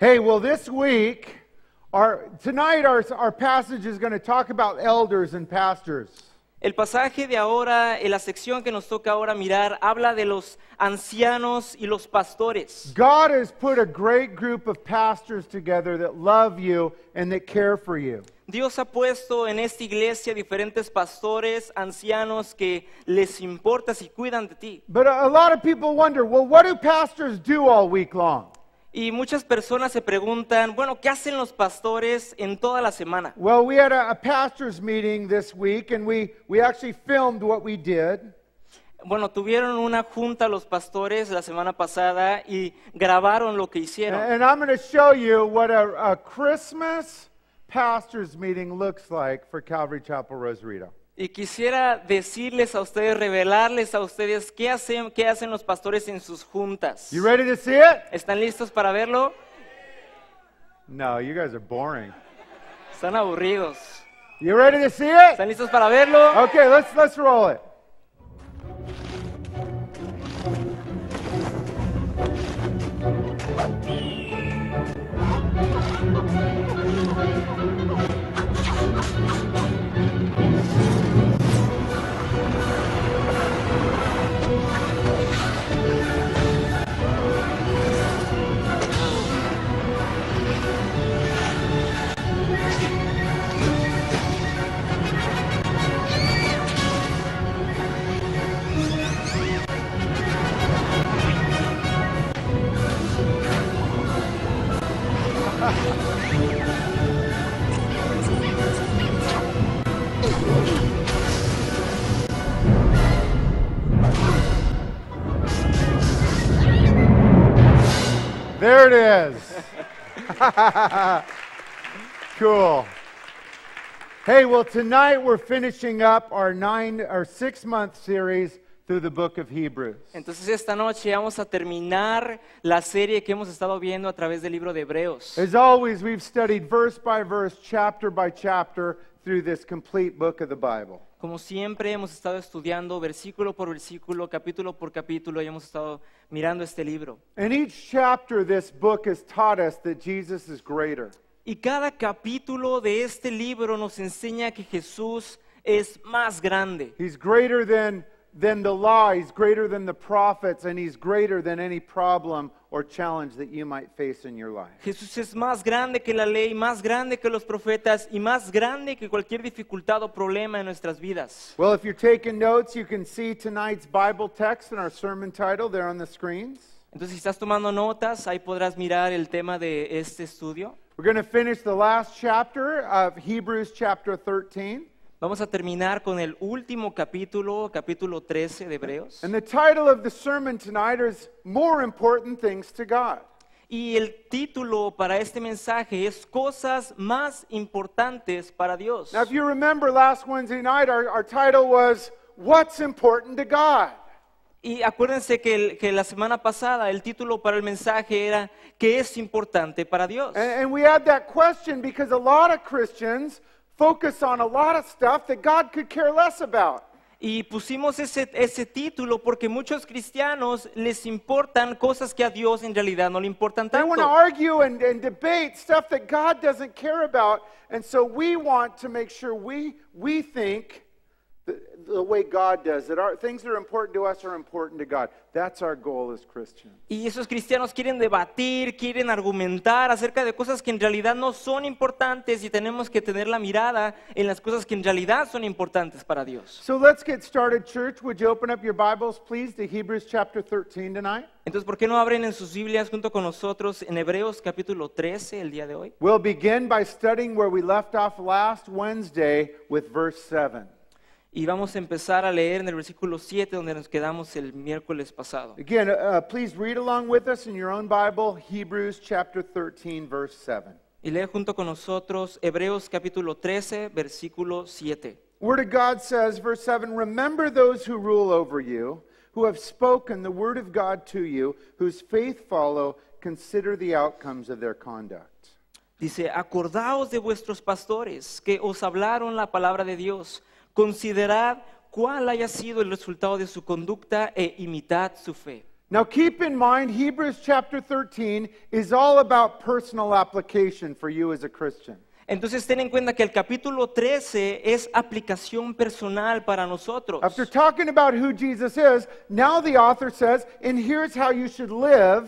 Hey, well, this week, tonight our passage is going to talk about elders and pastors. El pasaje de ahora, en la sección que nos toca ahora mirar, habla de los ancianos y los pastores. God has put a great group of pastors together that love you and that care for you. Dios ha puesto en esta iglesia diferentes pastores, ancianos que les importas y cuidan de ti. But a lot of people wonder, well, what do pastors do all week long? Y muchas personas se preguntan, bueno, ¿qué hacen los pastores en toda la semana? Well, we had a pastors meeting this week, and we actually filmed what we did. Bueno, tuvieron una junta los pastores la semana pasada y grabaron lo que hicieron. And I'm going to show you what a Christmas pastors meeting looks like for Calvary Chapel Rosarito. Y quisiera decirles a ustedes, revelarles a ustedes qué hacen los pastores en sus juntas. You ready to see it? ¿Están listos para verlo? No, you guys are boring. Están aburridos. You ready to see it? ¿Están listos para verlo? Okay, let's roll it. There it is. Cool. Hey, well, tonight we're finishing up our 6-month series through the book of Hebrews. Entonces esta noche vamos a terminar la serie que hemos estado viendo a través del libro de Hebreos. As always, we've studied verse by verse, chapter by chapter through this complete book of the Bible. Como siempre hemos estado estudiando versículo por versículo, capítulo por capítulo y hemos estado mirando este libro. In each chapter, this book has taught us that Jesus is greater. Y cada capítulo de este libro nos enseña que Jesús es más grande. He's greater than the law, he's greater than the prophets, and he's greater than any problem or challenge that you might face in your life. Jesús es más grande que la ley, más grande que los profetas y más grande que cualquier dificultad o problema en nuestras vidas. Well, if you're taking notes, you can see tonight's Bible text and our sermon title there on the screens. Entonces, si estás tomando notas, ahí podrás mirar el tema de este estudio. We're going to finish the last chapter of Hebrews chapter 13. Vamos a terminar con el último capítulo, capítulo 13 de Hebreos. And the title of the sermon tonight is More Important Things to God. Y el título para este mensaje es Cosas más importantes para Dios. Now, if you remember last Wednesday night, our title was What's Important to God? Y acuérdense que la semana pasada el título para el mensaje era ¿Qué es importante para Dios? And we had that question because a lot of Christians focus on a lot of stuff that God could care less about. Y pusimos ese título porque muchos cristianos les importan cosas que a Dios en realidad no le importan They want to tanto. argue and debate stuff that God doesn't care about. And so we want to make sure we think the way God does, that things that are important to us are important to God. That's our goal as Christians. Y esos cristianos quieren debatir, quieren argumentar acerca de cosas que en realidad no son importantes y tenemos que tener la mirada en las cosas que en realidad son importantes para Dios. So let's get started, church. Would you open up your Bibles, please, to Hebrews chapter 13 tonight? Entonces, ¿por qué no abren en sus Biblias junto con nosotros en Hebreos capítulo 13 el día de hoy? We'll begin by studying where we left off last Wednesday with verse 7. Y vamos a empezar a leer en el versículo 7 donde nos quedamos el miércoles pasado. Again, please read along with us in your own Bible, Hebrews chapter 13, verse 7. Y lee junto con nosotros Hebreos capítulo 13, versículo 7. Word of God says, verse 7, remember those who rule over you, who have spoken the word of God to you, whose faith follow, consider the outcomes of their conduct. Dice, acordaos de vuestros pastores que os hablaron la palabra de Dios. Considerad cuál haya sido el resultado de su conducta e imitad su fe. Now keep in mind, Hebrews chapter 13 is all about personal application for you as a Christian. Entonces ten en cuenta que el capítulo 13 es aplicación personal para nosotros. After talking about who Jesus is, now the author says, and here's how you should live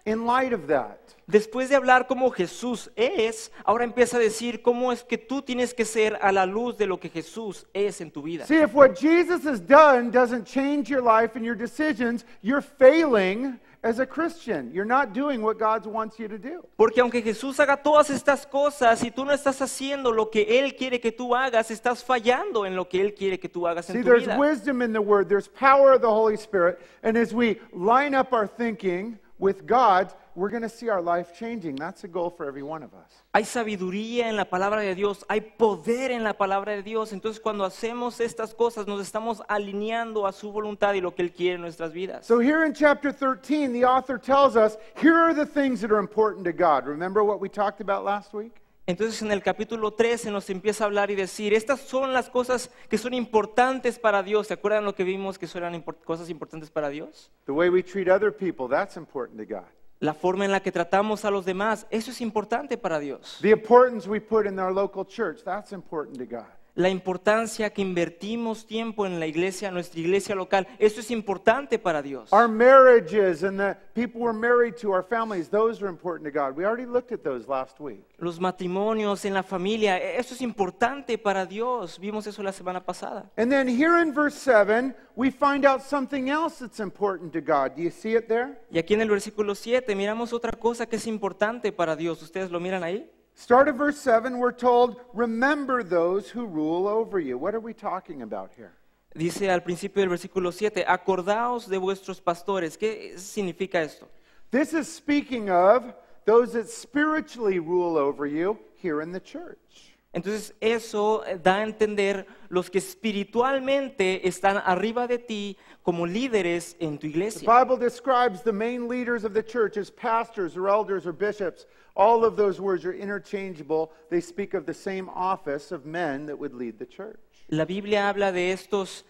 in light of that. Después de hablar cómo Jesús es, ahora empieza a decir cómo es que tú tienes que ser a la luz de lo que Jesús es en tu vida. See, if what Jesus has done doesn't change your life and your decisions, you're failing as a Christian. You're not doing what God wants you to do. Porque aunque Jesús haga todas estas cosas y tú no estás haciendo lo que Él quiere que tú hagas, estás fallando en lo que Él quiere que tú hagas See, en tu there's vida. wisdom in the Word, there's power of the Holy Spirit, and as we line up our thinking with God, we're going to see our life changing. That's a goal for every one of us. Hay sabiduría en la palabra de Dios, hay poder en la palabra de Dios. Entonces cuando hacemos estas cosas nos estamos alineando a su voluntad y lo que Él quiere en nuestras vidas. So here in chapter 13, the author tells us, here are the things that are important to God. Remember what we talked about last week? Entonces en el capítulo 13 nos empieza a hablar y decir, estas son las cosas que son importantes para Dios. ¿Se acuerdan lo que vimos que son eran cosas importantes para Dios? The way we treat other people, that's important to God. La forma en la que tratamos a los demás, eso es importante para Dios. The importance we put in our local church, that's important to God. La importancia que invertimos tiempo en la iglesia, nuestra iglesia local, eso es importante para Dios. Our marriages and the people we're married to, our families, those are important to God. We already looked at those last week. Los matrimonios en la familia, eso es importante para Dios. Vimos eso la semana pasada. And then here in verse 7, we find out something else that's important to God. Do you see it there? Y aquí en el versículo 7 miramos otra cosa que es importante para Dios. ¿Ustedes lo miran ahí? Start at verse 7, we're told, remember those who rule over you. What are we talking about here? Dice al principio del versículo 7, acordaos de vuestros pastores. ¿Qué significa esto? This is speaking of those that spiritually rule over you here in the church. Entonces eso da a entender los que espiritualmente están arriba de ti como líderes en tu The iglesia. Bible describes the main leaders of the church as pastors or elders or bishops. All of those words are interchangeable. They speak of the same office of men that would lead the church. La Biblia habla de estos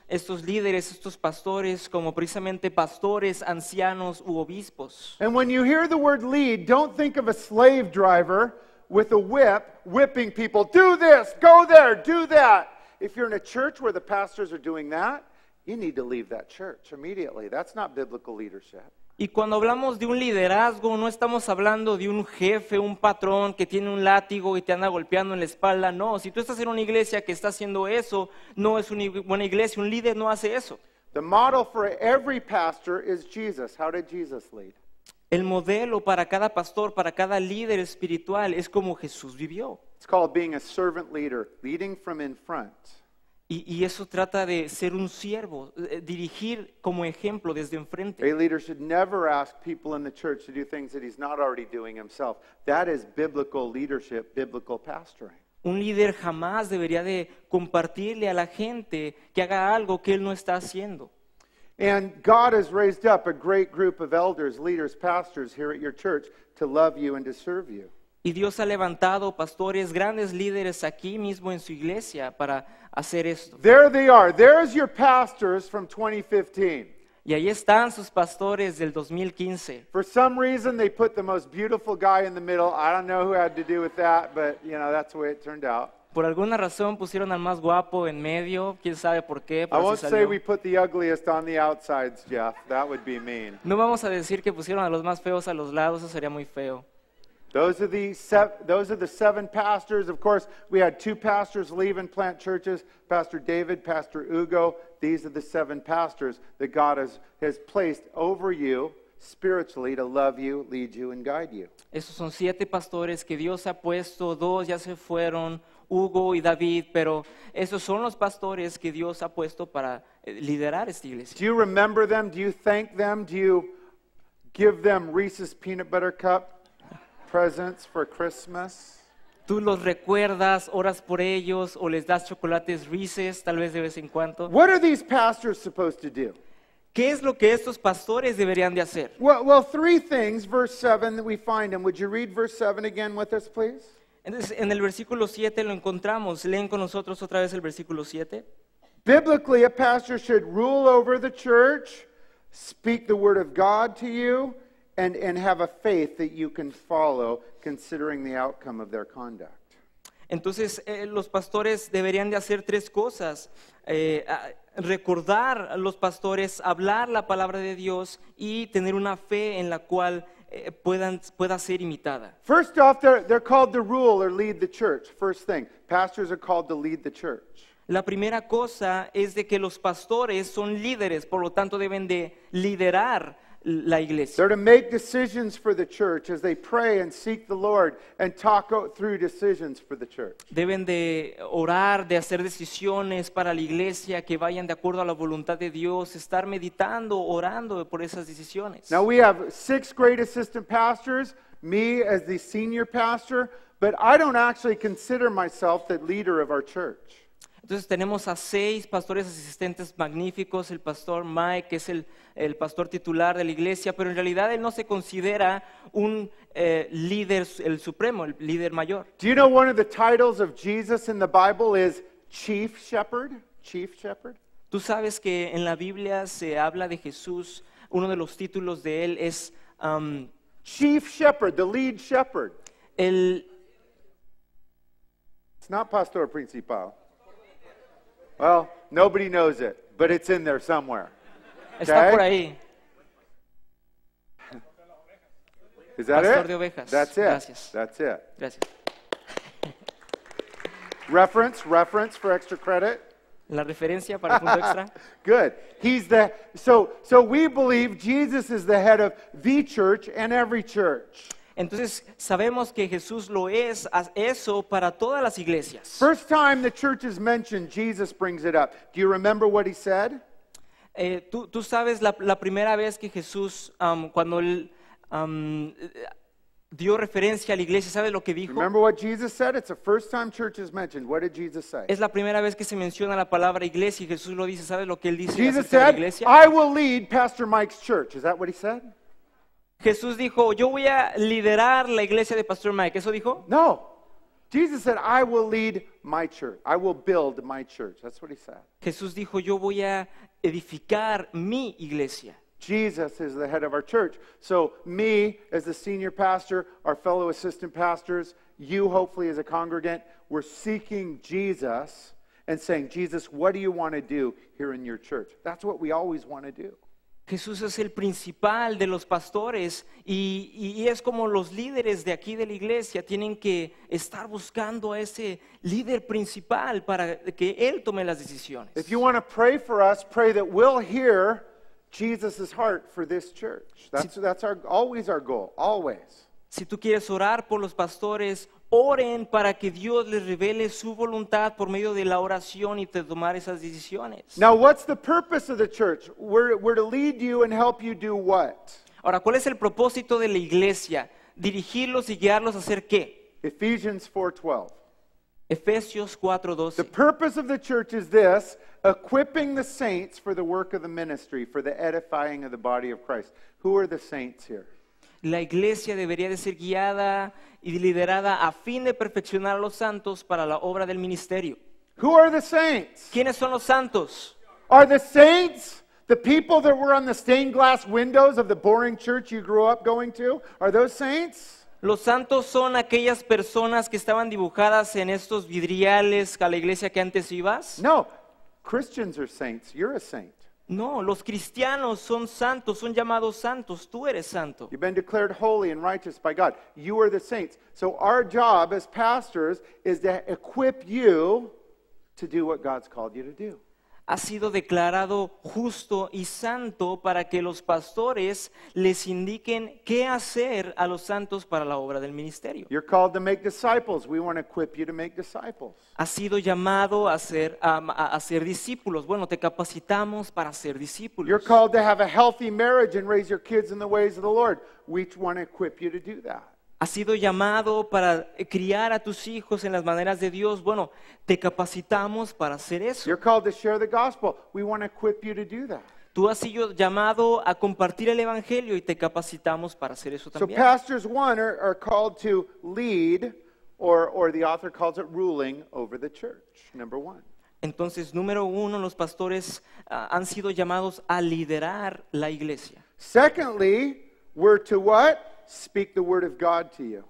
líderes, estos pastores, como precisamente pastores, ancianos u obispos. And when you hear the word lead, don't think of a slave driver with a whip whipping people. Do this, go there, do that. If you're in a church where the pastors are doing that, you need to leave that church immediately. That's not biblical leadership. Y cuando hablamos de un liderazgo, no estamos hablando de un jefe, un patrón que tiene un látigo y te anda golpeando en la espalda. No, si tú estás en una iglesia que está haciendo eso, no es una buena iglesia. Un líder no hace eso. The model for every pastor is Jesus. How did Jesus lead? El modelo para cada pastor, para cada líder espiritual es como Jesús vivió. It's called being a servant leader, leading from in front. Y eso trata de ser un siervo, dirigir como ejemplo desde enfrente. A leader should never ask people in the church to do things that he's not already doing himself. That is biblical leadership, biblical pastoring. Un líder jamás debería de compartirle a la gente que haga algo que él no está haciendo. And God has raised up a great group of elders, leaders, pastors here at your church to love you and to serve you. Y Dios ha levantado pastores, grandes líderes aquí mismo en su iglesia para hacer esto. There they are. There's your pastors from 2015. Y ahí están sus pastores del 2015. For some reason, they put the most beautiful guy in the middle. I don't know who had to do with that, but that's the way it turned out. Por alguna razón pusieron al más guapo en medio, quién sabe por qué, I pero won't así say salió. we put the ugliest on the outsides, Jeff. That would be mean. No vamos a decir que pusieron a los más feos a los lados, eso sería muy feo. Those are the seven pastors. Of course, we had two pastors leave and plant churches, Pastor David, Pastor Ugo. These are the seven pastors that God has placed over you spiritually to love you, lead you, and guide you. Esos son 7 pastores que Dios ha puesto, 2 ya se fueron, Hugo y David, pero esos son los pastores que Dios ha puesto para liderar esta iglesia. Do you remember them? Do you thank them? Do you give them Reese's Peanut Butter Cup presents for Christmas? Tú los recuerdas, oras por ellos o les das chocolates Reese's tal vez de vez en cuando. What are these pastors supposed to do? ¿Qué es lo que estos pastores deberían de hacer? Well, 3 things, verse 7 that we find. And would you read verse 7 again with us, please? Entonces, en el versículo 7 lo encontramos. Leen con nosotros otra vez el versículo 7. Biblically, a pastor should rule over the church, speak the word of God to you, and have a faith that you can follow, considering the outcome of their conduct. Entonces, los pastores deberían de hacer tres cosas. Recordar a los pastores, hablar la palabra de Dios y tener una fe en la cual pueda ser imitada. First off, they're called to rule or lead the church. First thing, pastors are called to lead the church. La primera cosa es de que los pastores son líderes, por lo tanto deben de liderar la iglesia. They're to make decisions for the church as they pray and seek the Lord and talk through decisions for the church. Deben de orar, de hacer decisiones para la iglesia que vayan de acuerdo a la voluntad de Dios, estar meditando, orando por esas decisiones. Now we have 6 great assistant pastors, me as the senior pastor, but I don't actually consider myself the leader of our church. Entonces tenemos a 6 pastores asistentes magníficos, el pastor Mike, que es el pastor titular de la iglesia, pero en realidad él no se considera un líder, el supremo, el líder mayor. Do you know one of the titles of Jesus in the Bible is Chief Shepherd? Chief Shepherd? Tú sabes que en la Biblia se habla de Jesús, uno de los títulos de él es Chief Shepherd, the lead shepherd. el It's not Pastor Principal. Well, nobody knows it, but it's in there somewhere. está Okay. por ahí, Is that pastor it? de ovejas. That's it. Gracias. That's it. Gracias. Reference for extra credit. La referencia para el punto extra. Good. He's the so we believe Jesus is the head of the church and every church. Entonces sabemos que Jesús lo es eso para todas las iglesias. First time the church is mentioned, Jesus brings it up. Do you remember what he said? Tú sabes la primera vez que Jesús, cuando él dio referencia a la iglesia, ¿sabes lo que dijo? Remember what Jesus said? It's the first time church is mentioned. What did Jesus say? Es la primera vez que se menciona la palabra iglesia y Jesús lo dice. ¿Sabes lo que él dice Jesus acerca de la said, iglesia? I will lead Pastor Mike's church. Is that what he said? Jesús dijo, yo voy a liderar la iglesia de Pastor Mike. ¿Eso dijo? No. Jesus said, I will lead my church. I will build my church. That's what he said. Jesús dijo, yo voy a edificar mi iglesia. Jesus is the head of our church. So me, as the senior pastor, our fellow assistant pastors, you hopefully as a congregant, we're seeking Jesus and saying, Jesus, what do you want to do here in your church? That's what we always want to do. Jesús es el principal de los pastores y es como los líderes de aquí de la iglesia tienen que estar buscando a ese líder principal para que él tome las decisiones. If you want to pray for us, pray that we'll hear Jesus' heart for this church. That's always our goal, always. Si tú quieres orar por los pastores, oren para que Dios les revele su voluntad por medio de la oración y de tomar esas decisiones. Now, what's the purpose of the church? We're to lead you and help you do what? Ahora, ¿cuál es el propósito de la iglesia? Dirigirlos y guiarlos a hacer qué? Ephesians 4:12. Efesios The 4:12. purpose of the church is this, equipping the saints for the work of the ministry, for the edifying of the body of Christ. Who are the saints here? La iglesia debería de ser guiada y liderada a fin de perfeccionar a los santos para la obra del ministerio. Who are the saints? ¿Quiénes son los santos? Are the saints the people that were on the stained glass windows of the boring church you grew up going to? Are those saints? Los santos son aquellas personas que estaban dibujadas en estos vidriales a la iglesia que antes ibas. No. Christians are saints. You're a saint. No, los cristianos son santos, son llamados santos. Tú eres santo. You've been declared holy and righteous by God. You are the saints. So our job as pastors is to equip you to do what God's called you to do. Ha sido declarado justo y santo para que los pastores les indiquen qué hacer a los santos para la obra del ministerio. You're called to make disciples. We want to equip you to make disciples. Has sido llamado a ser discípulos. Bueno, te capacitamos para ser discípulos. You're called to have a healthy marriage and raise your kids in the ways of the Lord. We want to equip you to do that. Has sido llamado para criar a tus hijos en las maneras de Dios. Bueno, te capacitamos para hacer eso. You're called to share the gospel. We want to equip you to do that. Tú has sido llamado a compartir el evangelio y te capacitamos para hacer eso So también. pastors, one, are called to lead, or the author calls it ruling over the church, number one. Entonces, número uno, los pastores han sido llamados a liderar la iglesia. Secondly, we're to what? Speak the word of God to you.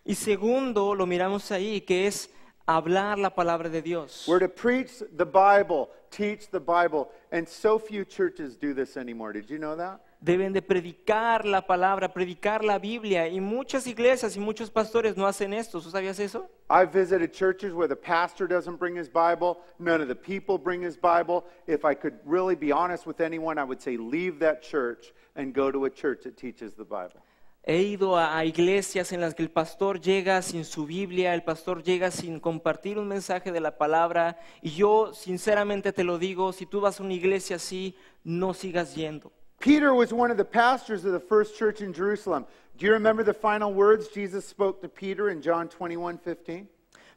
Y segundo, lo miramos ahí, que es hablar la palabra de Dios. We're to preach the Bible, teach the Bible, and so few churches do this anymore. Did you know that? Deben de predicar la palabra, predicar la Biblia. Y muchas iglesias y muchos pastores no hacen esto. ¿Tú sabías eso? I've visited churches where the pastor doesn't bring his Bible, none of the people bring his Bible. If I could really be honest with anyone, I would say leave that church and go to a church that teaches the Bible. He ido a iglesias en las que el pastor llega sin su Biblia, el pastor llega sin compartir un mensaje de la palabra. Y yo sinceramente te lo digo, si tú vas a una iglesia así, no sigas yendo. Peter was one of the pastors of the first church in Jerusalem. Do you remember the final words Jesus spoke to Peter in John 21:15?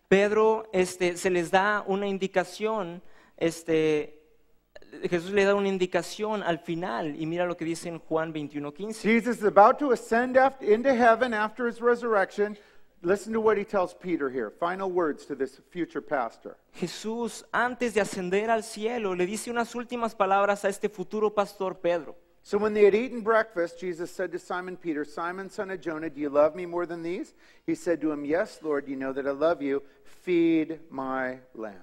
Pedro, se les da una indicación, Jesús le da una indicación al final y mira lo que dice en Juan 21:15. Jesus is about to ascend into heaven after his resurrection. Listen to what he tells Peter here. Final words to this future pastor. Jesús, antes de ascender al cielo, le dice unas últimas palabras a este futuro pastor Pedro. So when they had eaten breakfast, Jesus said to Simon Peter, Simon, son of Jonah, do you love me more than these? He said to him, Yes, Lord, you know that I love you. Feed my lambs.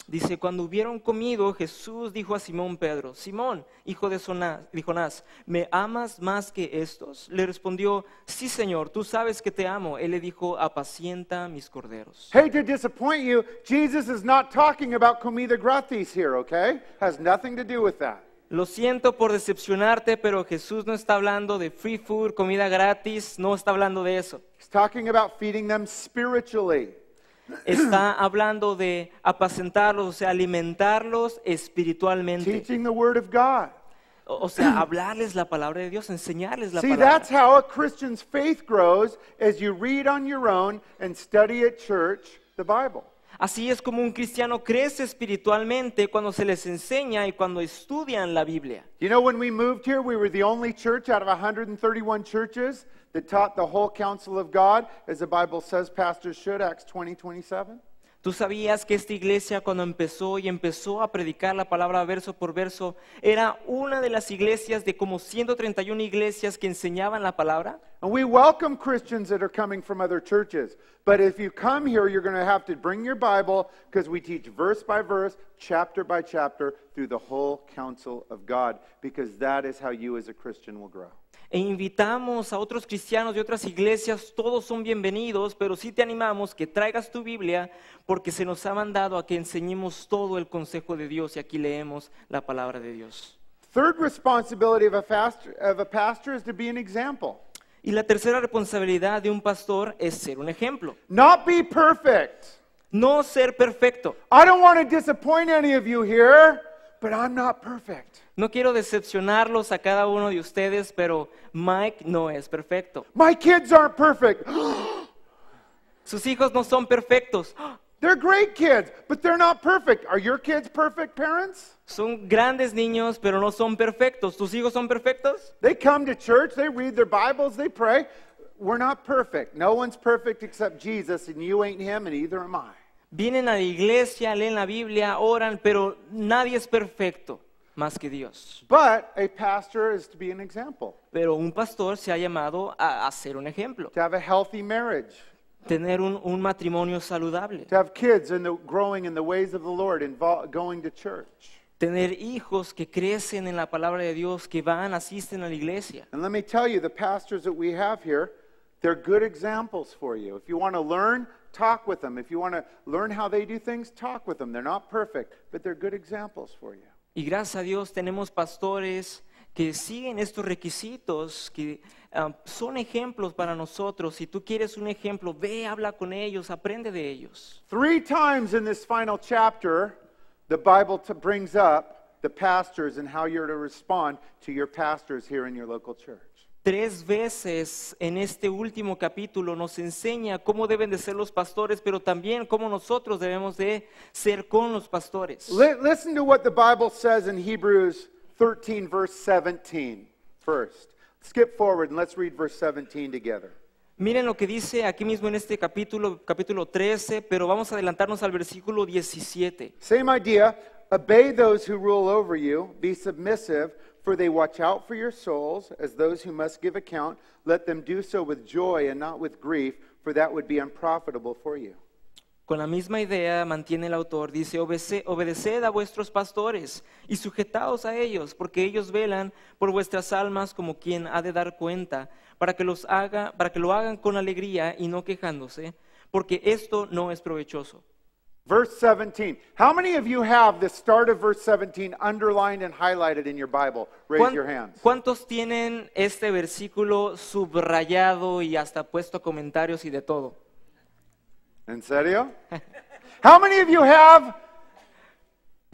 Dice, cuando hubieron comido, Jesús dijo a Simón Pedro, Simón, hijo de Jonás, ¿me amas más que estos? Le respondió, sí, Señor, tú sabes que te amo. Él le dijo, apacienta mis corderos. Hate to disappoint you, Jesus is not talking about comida gratis here, okay? Has nothing to do with that. Lo siento por decepcionarte, pero Jesús no está hablando de free food, comida gratis, no está hablando de eso. He's talking about feeding them spiritually. Está hablando de apacentarlos, o sea, alimentarlos espiritualmente. Teaching the word of God. O sea, hablarles la palabra de Dios, enseñarles la See, palabra. that's how a Christian's faith grows as you read on your own and study at church the Bible. Así es como un cristiano crece espiritualmente cuando se les enseña y cuando estudian la Biblia. You know, when we moved here, we were the only church out of 131 churches that taught the whole counsel of God, as the Bible says pastors should, Acts 20:27. ¿Tú sabías que esta iglesia cuando empezó a predicar la palabra verso por verso, era una de las iglesias de como 131 iglesias que enseñaban la palabra? And we welcome Christians that are coming from other churches. But if you come here, you're going to have to bring your Bible because we teach verse by verse, chapter by chapter, through the whole counsel of God, because that is how you as a Christian will grow. E invitamos a otros cristianos de otras iglesias, todos son bienvenidos, pero sí te animamos que traigas tu Biblia porque se nos ha mandado a que enseñemos todo el consejo de Dios y aquí leemos la palabra de Dios. Third responsibility of a pastor is to be an example. Y la tercera responsabilidad de un pastor es ser un ejemplo. Not be perfect. No ser perfecto. I don't want to disappoint any of you here, but I'm not perfect. No quiero decepcionarlos a cada uno de ustedes, pero Mike no es perfecto. My kids aren't perfect. Sus hijos no son perfectos. They're great kids, but they're not perfect. Are your kids perfect, parents? Son grandes niños, pero no son perfectos. ¿Tus hijos son perfectos? They come to church, they read their Bibles, they pray. We're not perfect. No one's perfect except Jesus, and you ain't him, and either am I. Vienen a la iglesia, leen la Biblia, oran, pero nadie es perfecto más que Dios. But a pastor is to be an example, Pero un pastor se ha llamado a ser un ejemplo, to have a healthy marriage, tener un matrimonio saludable, to have kids growing in the ways of the Lord, going to church. tener hijos que crecen en la palabra de Dios, que van, asisten a la iglesia. And let me tell you, the pastors that we have here, they're good examples for you. If you want to learn, talk with them. If you want to learn how they do things, talk with them. They're not perfect, but they're good examples for you. Y gracias a Dios tenemos pastores que siguen estos requisitos, que son ejemplos para nosotros. Si tú quieres un ejemplo, ve, habla con ellos, aprende de ellos. 3 times in this final chapter, the Bible brings up the pastors and how you're to respond to your pastors here in your local church. 3 veces en este último capítulo nos enseña cómo deben de ser los pastores, pero también cómo nosotros debemos de ser con los pastores. Listen to what the Bible says in Hebrews 13, verse 17 first. Skip forward and let's read verse 17 together. Miren lo que dice aquí mismo en este capítulo 13, pero vamos a adelantarnos al versículo 17. Same idea. Obey those who rule over you. Be submissive, for they watch out for your souls as those who must give account. Let them do so with joy and not with grief, for that would be unprofitable for you. Con la misma idea mantiene el autor, dice, obedeced a vuestros pastores y sujetaos a ellos, porque ellos velan por vuestras almas como quien ha de dar cuenta, para que lo hagan con alegría y no quejándose, porque esto no es provechoso. Verse 17. How many of you have the start of verse 17 underlined and highlighted in your Bible? Raise your hands. ¿Cuántos tienen este versículo subrayado y hasta puesto comentarios y de todo? ¿En serio? How many of you have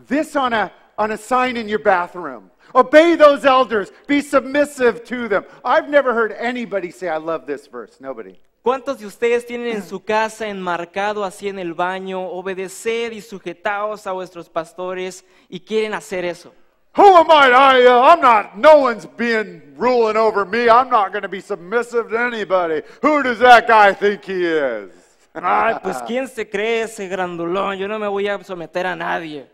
this on a sign in your bathroom? Obey those elders. Be submissive to them. I've never heard anybody say, I love this verse. Nobody. ¿Cuántos de ustedes tienen en su casa enmarcado así en el baño, obedeced y sujetaos a vuestros pastores y quieren hacer eso? Who am I? I'm not, no one's being ruling over me. I'm not going to be submissive to anybody. Who does that guy think he is? Ay, pues ¿quién se cree ese grandulón? Yo no me voy a someter a nadie.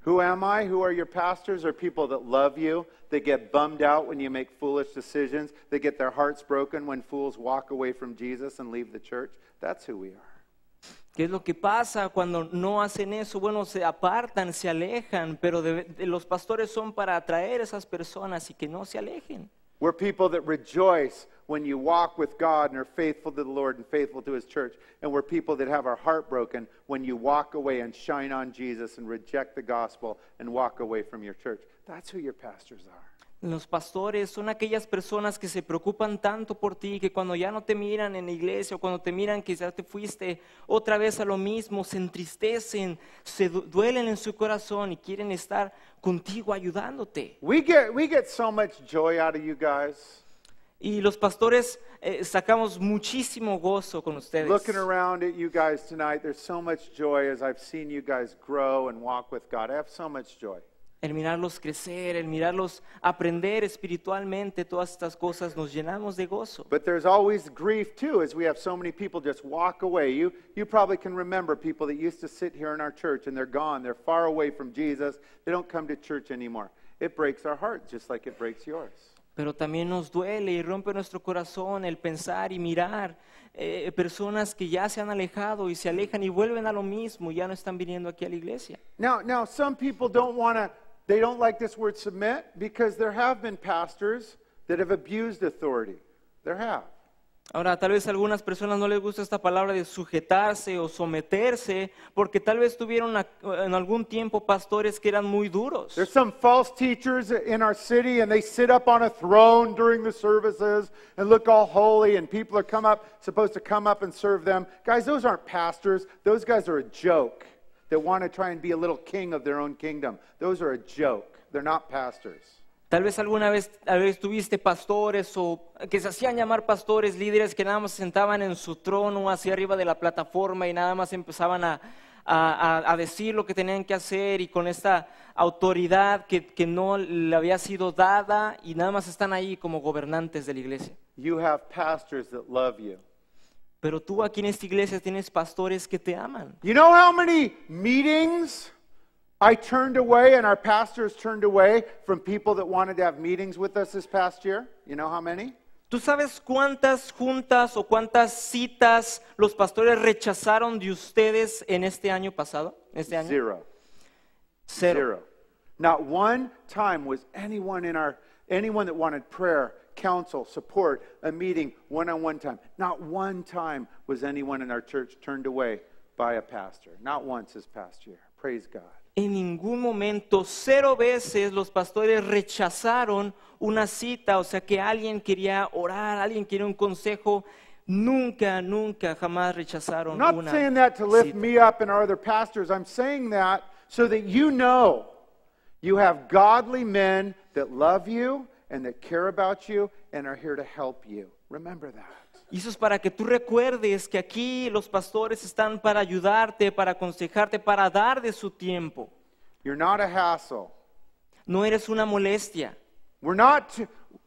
Who am I? Who are your pastors? Are people that love you, that get bummed out when you make foolish decisions, that get their hearts broken when fools walk away from Jesus and leave the church? That's who we are. ¿Qué es lo que pasa cuando no hacen eso? Bueno, se apartan, se alejan, pero los pastores son para atraer a esas personas y que no se alejen. We're people that rejoice when you walk with God and are faithful to the Lord and faithful to His church. And we're people that have our heart broken when you walk away and shine on Jesus and reject the gospel and walk away from your church. That's who your pastors are. Los pastores son aquellas personas que se preocupan tanto por ti que cuando ya no te miran en la iglesia o cuando te miran que ya te fuiste otra vez a lo mismo, se entristecen, se duelen en su corazón y quieren estar contigo ayudándote. We get so much joy out of you guys. Y los pastores sacamos muchísimo gozo con ustedes. Looking around at you guys tonight, there's so much joy as I've seen you guys grow and walk with God. I have so much joy. El mirarlos crecer, el mirarlos aprender espiritualmente, todas estas cosas nos llenamos de gozo. But there's always grief too, as we have so many people just walk away. You probably can remember people that used to sit here in our church and they're gone. They're far away from Jesus. They don't come to church anymore. It breaks our heart just like it breaks yours. Pero también nos duele y rompe nuestro corazón el pensar y mirar personas que ya se han alejado y se alejan y vuelven a lo mismo, ya no están viniendo aquí a la iglesia. Now some people they don't like this word submit because there have been pastors that have abused authority. There have. Ahora, tal vez a algunas personas no les gusta esta palabra de sujetarse o someterse, porque tal vez tuvieron en algún tiempo pastores que eran muy duros. There's some false teachers in our city and they sit up on a throne during the services and look all holy and people are supposed to come up and serve them. Guys, those aren't pastors. Those guys are a joke that want to try and be a little king of their own kingdom. Those are a joke. They're not pastors. Tal vez alguna vez tuviste pastores o que se hacían llamar pastores, líderes que nada más se sentaban en su trono hacia arriba de la plataforma y nada más empezaban a decir lo que tenían que hacer y con esta autoridad que no le había sido dada y nada más están ahí como gobernantes de la iglesia. You have pastors that love you. Pero tú aquí en esta iglesia tienes pastores que te aman. You know how many meetings I turned away and our pastors turned away from people that wanted to have meetings with us this past year? You know how many? ¿Tú sabes cuántas juntas o cuántas citas los pastores rechazaron de ustedes en este año pasado? ¿Este año? Zero. Cero. Not one time was anyone that wanted prayer, counsel, support, a meeting, one-on-one time. Not one time was anyone in our church turned away by a pastor. Not once this past year. Praise God. En ningún momento, 0 veces los pastores rechazaron una cita, o sea que alguien quería orar, alguien quería un consejo. Nunca, jamás rechazaron I'm not una saying that to lift cita. me up and our other pastors. I'm saying that so that you know you have godly men that love you and that care about you and are here to help you. Remember that. Y eso es para que tú recuerdes que aquí los pastores están para ayudarte, para aconsejarte, para dar de su tiempo. You're not a hassle. No eres una molestia. We're not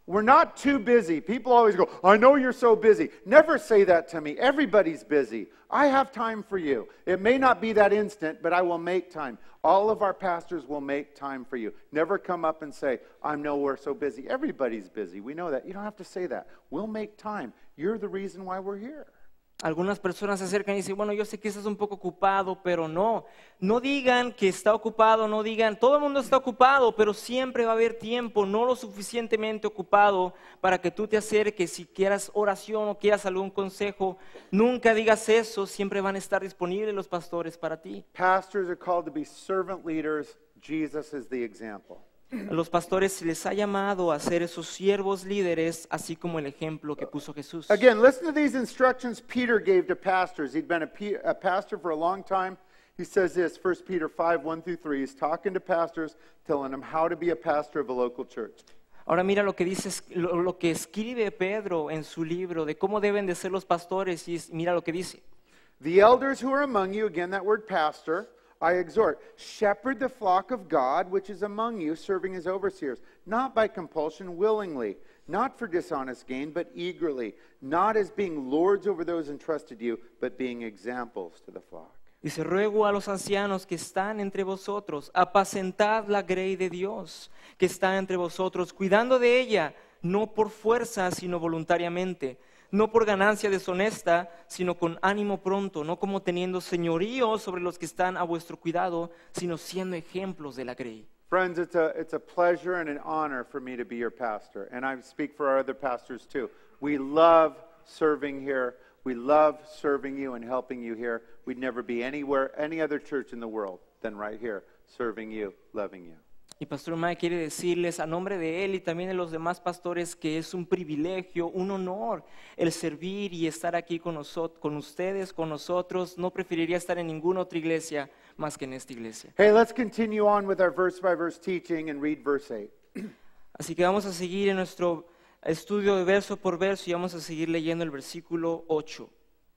we're not too busy. People always go, I know you're so busy. Never say that to me. Everybody's busy. I have time for you. It may not be that instant, but I will make time. All of our pastors will make time for you. Never come up and say, I know we're so busy. Everybody's busy. We know that. You don't have to say that. We'll make time. You're the reason why we're here. Algunas personas se acercan y dicen, bueno, yo sé que estás un poco ocupado, pero no digan que está ocupado, no digan, todo el mundo está ocupado, pero siempre va a haber tiempo, no lo suficientemente ocupado para que tú te acerques, si quieras oración o quieras algún consejo, nunca digas eso, siempre van a estar disponibles los pastores para ti. Pastors are called to be servant leaders. Jesus is the example. A los pastores se les ha llamado a ser esos siervos líderes, así como el ejemplo que puso Jesús. Again, listen to these instructions Peter gave to pastors. He'd been a pastor for a long time. He says this, 1 Peter 5, 1 through 3. He's talking to pastors, telling them how to be a pastor of a local church. Ahora mira lo que dice, lo que escribe Pedro en su libro de cómo deben de ser los pastores, y mira lo que dice. The elders who are among you, again that word pastor, I exhort, shepherd the flock of God which is among you, serving as overseers, not by compulsion, willingly, not for dishonest gain, but eagerly, not as being lords over those entrusted you, but being examples to the flock. Dice, ruego a los ancianos que están entre vosotros, apacentad la grey de Dios, que está entre vosotros, cuidando de ella, no por fuerza, sino voluntariamente, no por ganancia deshonesta, sino con ánimo pronto, no como teniendo señorío sobre los que están a vuestro cuidado, sino siendo ejemplos de la grey. Friends, it's a pleasure and an honor for me to be your pastor, and I speak for our other pastors too. We love serving here. We love serving you and helping you here. We'd never be anywhere, any other church in the world than right here, serving you, loving you. Y Pastor Mike quiere decirles a nombre de él y también de los demás pastores que es un privilegio, un honor el servir y estar aquí con ustedes, con nosotros. No preferiría estar en ninguna otra iglesia más que en esta iglesia. Hey, let's continue on with our verse-by-verse teaching and read verse 8. Así que vamos a seguir en nuestro estudio de verso por verso y vamos a seguir leyendo el versículo 8.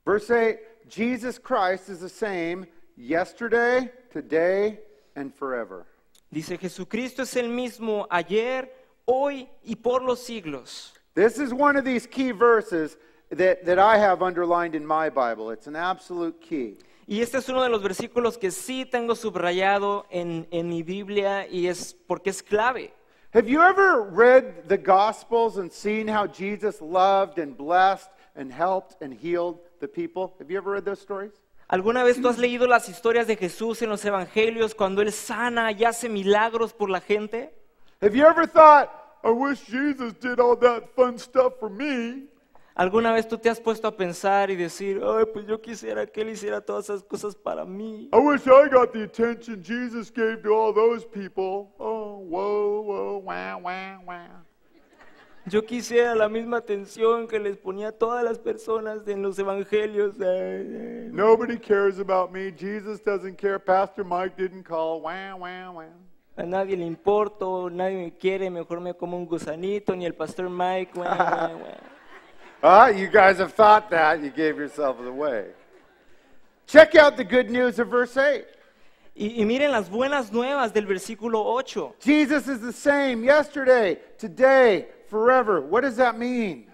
Verse 8, Jesus Christ is the same yesterday, today, and forever. Dice, Jesucristo es el mismo ayer, hoy y por los siglos. This is one of these key verses that I have underlined in my Bible. It's an absolute key. Y este es uno de los versículos que sí tengo subrayado en mi Biblia y es porque es clave. Have you ever read the Gospels and seen how Jesus loved and blessed and helped and healed the people? Have you ever read those stories? ¿Alguna vez tú has leído las historias de Jesús en los evangelios cuando Él sana y hace milagros por la gente? Have you ever thought, I wish Jesus did all that fun stuff for me? ¿Alguna vez tú te has puesto a pensar y decir, ay, pues yo quisiera que Él hiciera todas esas cosas para mí? I wish I got the attention Jesus gave to all those people. Oh, whoa, whoa, wah, wah, wah. Yo quisiera la misma atención que les ponía a todas las personas en los evangelios. Nobody cares about me. Jesus doesn't care. Pastor Mike didn't call. Wah, wah, wah. A nadie le importo, nadie me quiere, mejor me como un gusanito, ni el pastor Mike. You guys have thought that. You gave yourselves away. Check out the good news of verse 8. Y miren las buenas nuevas del versículo 8. Jesus is the same yesterday, today, forever. What does that mean?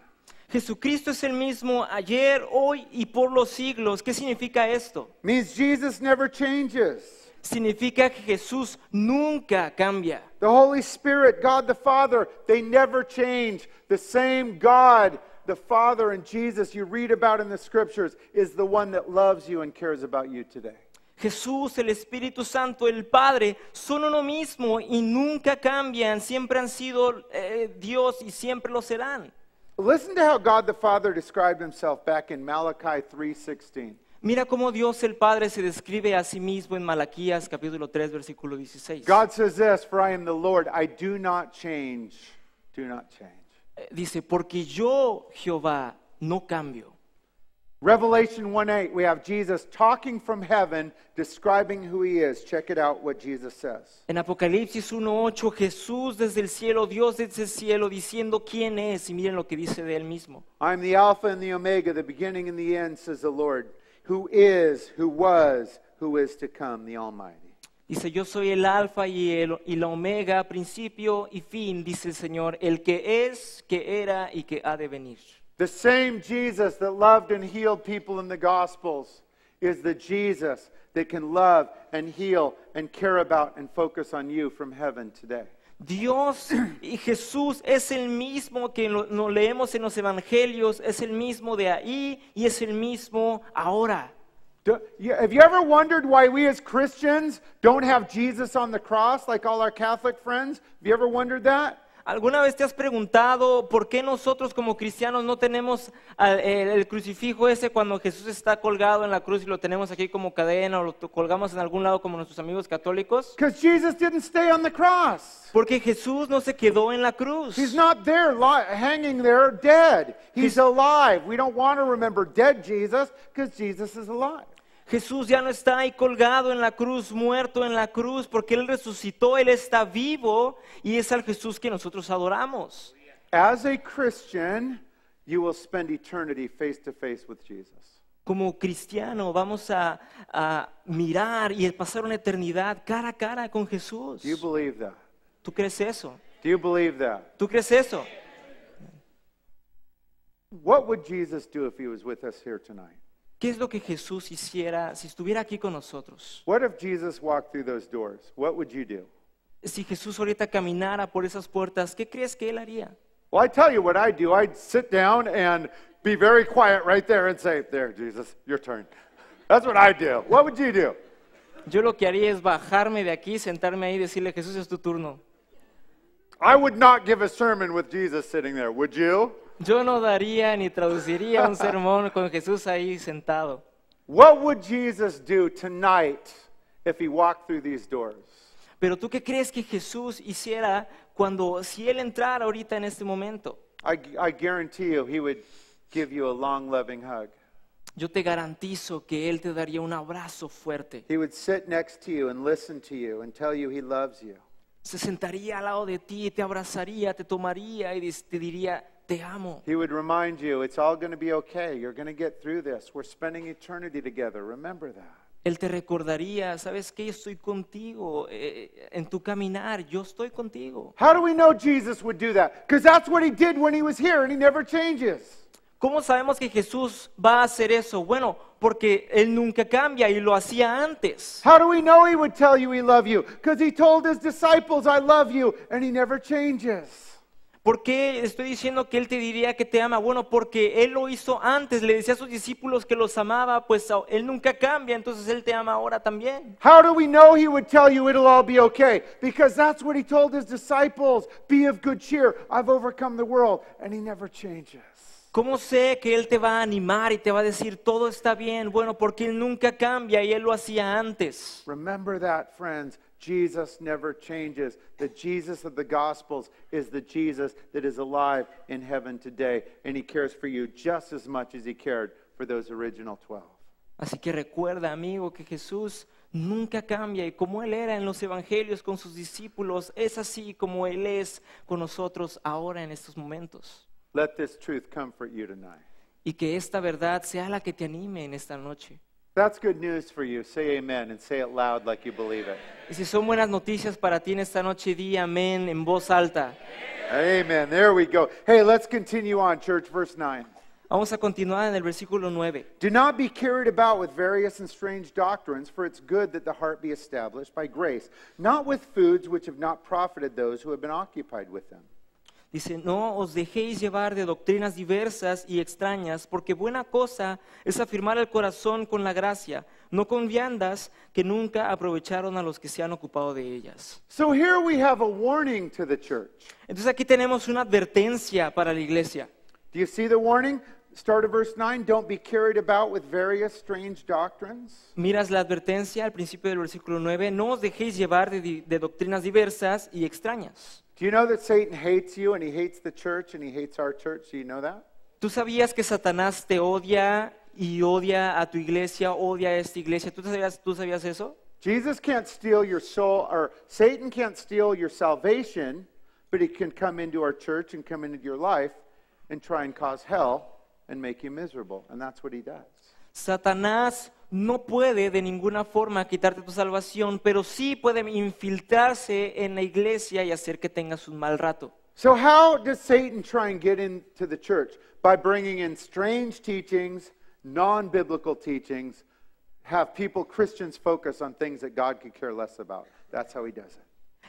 Jesucristo es el mismo ayer, hoy y por los siglos. ¿Qué significa esto? Means Jesus never changes. Significa que Jesús nunca cambia. The Holy Spirit, God the Father, they never change. The same God, the Father and Jesus you read about in the scriptures is the one that loves you and cares about you today. Jesús, el Espíritu Santo, el Padre, son uno mismo y nunca cambian. Siempre han sido Dios y siempre lo serán. Listen to how God the Father described himself back in Malachi 3:16. Mira cómo Dios el Padre se describe a sí mismo en Malaquías capítulo 3 versículo 16. God says this, for I am the Lord, I do not change. Do not change. Dice, porque yo, Jehová, no cambio. Revelation 1:8, we have Jesus talking from heaven, describing who he is. Check it out what Jesus says. En Apocalipsis 1:8, Jesús desde el cielo, Dios desde el cielo, diciendo quién es, y miren lo que dice de él mismo. I am the Alpha and the Omega, the beginning and the end, says the Lord, who is, who was, who is to come, the Almighty. Dice, yo soy el alfa y la omega, principio y fin, dice el Señor, el que es, que era y que ha de venir. The same Jesus that loved and healed people in the Gospels is the Jesus that can love and heal and care about and focus on you from heaven today. Dios y Jesús es el mismo que lo leemos en los evangelios, es el mismo de ahí y es el mismo ahora. Have you ever wondered why we as Christians don't have Jesus on the cross like all our Catholic friends? Have you ever wondered that? ¿Alguna vez te has preguntado por qué nosotros como cristianos no tenemos el crucifijo ese cuando Jesús está colgado en la cruz y lo tenemos aquí como cadena o lo colgamos en algún lado como nuestros amigos católicos? Because Jesus didn't stay on the cross. Porque Jesús no se quedó en la cruz. He's not there hanging there dead. He's alive. We don't want to remember dead Jesus because Jesus is alive. Jesús ya no está ahí colgado en la cruz, muerto en la cruz, porque Él resucitó, Él está vivo y es al Jesús que nosotros adoramos. As a Christian, you will spend eternity face to face with Jesus. Como cristiano vamos a mirar y pasar una eternidad cara a cara con Jesús. Do you believe that? ¿Tú crees eso? Do you believe that? ¿Tú crees eso? What would Jesus do if he was with us here tonight? ¿Qué es lo que Jesús hiciera si estuviera aquí con nosotros? What if Jesus walked through those doors? What would you do? Si Jesús ahorita caminara por esas puertas, ¿qué crees que Él haría? Well, I tell you what I'd do. I'd sit down and be very quiet right there and say, there, Jesus, your turn. That's what I'd do. What would you do? Yo lo que haría es bajarme de aquí, sentarme ahí y decirle, Jesús, es tu turno. I would not give a sermon with Jesus sitting there, would you? Yo no daría ni traduciría un sermón con Jesús ahí sentado. What would Jesus do tonight if he walked through these doors? Pero ¿tú qué crees que Jesús hiciera si Él entrara ahorita en este momento? I guarantee you he would give you a long, loving hug. Yo te garantizo que Él te daría un abrazo fuerte. He would sit next to you and listen to you and tell you he loves you. Se sentaría al lado de ti, te abrazaría, te tomaría y te diría, te amo. He would remind you, it's all going to be okay. You're going to get through this. We're spending eternity together. Remember that. Él te recordaría, ¿sabes qué? Yo estoy contigo en tu caminar, yo estoy contigo. How do we know Jesus would do that? Because that's what he did when he was here and he never changes. ¿Cómo sabemos que Jesús va a hacer eso? Bueno, porque Él nunca cambia y lo hacía antes. How do we know he would tell you he loved you? Because he told his disciples, I love you, and he never changes. ¿Por qué estoy diciendo que Él te diría que te ama? Bueno, porque Él lo hizo antes, le decía a sus discípulos que los amaba, pues Él nunca cambia, entonces Él te ama ahora también. How do we know he would tell you it'll all be okay? Because that's what he told his disciples. Be of good cheer. I've overcome the world, and he never changes. ¿Cómo sé que Él te va a animar y te va a decir todo está bien? Bueno, porque Él nunca cambia y Él lo hacía antes. Remember that, friends. Jesus never changes. The Jesus of the Gospels is the Jesus that is alive in heaven today, and he cares for you just as much as he cared for those original 12. Así que recuerda, amigo, que Jesús nunca cambia y como Él era en los evangelios con sus discípulos, es así como Él es con nosotros ahora en estos momentos. Let this truth comfort you tonight. Y que esta verdad sea la que te anime en esta noche. That's good news for you. Say amen and say it loud like you believe it. Y si son buenas noticias para ti en esta noche, di amén en voz alta. Amen. There we go. Hey, let's continue on, church. Verse 9. Vamos a continuar en el versículo 9. Do not be carried about with various and strange doctrines, for it's good that the heart be established by grace, not with foods which have not profited those who have been occupied with them. Dice, no os dejéis llevar de doctrinas diversas y extrañas, porque buena cosa es afirmar el corazón con la gracia, no con viandas que nunca aprovecharon a los que se han ocupado de ellas. So here we have a warning to the church. Entonces aquí tenemos una advertencia para la iglesia. Do you see the warning? Start of verse 9. Don't be carried about with various strange doctrines. Miras la advertencia al principio del versículo 9, no os dejéis llevar de doctrinas diversas y extrañas. Do you know that Satan hates you and he hates the church and he hates our church? Do you know that? ¿Tú sabías que Satanás te odia y odia a tu iglesia, odia a esta iglesia? ¿Tú sabías eso? Jesus can't steal your soul, or Satan can't steal your salvation, but he can come into our church and come into your life and try and cause hell and make you miserable. And that's what he does. Satanás no puede de ninguna forma quitarte tu salvación, pero sí puede infiltrarse en la iglesia y hacer que tengas un mal rato. So how does Satan try and get into the church? By bringing in strange teachings, non-biblical teachings, have people, Christians, focus on things that God could care less about. That's how he does it.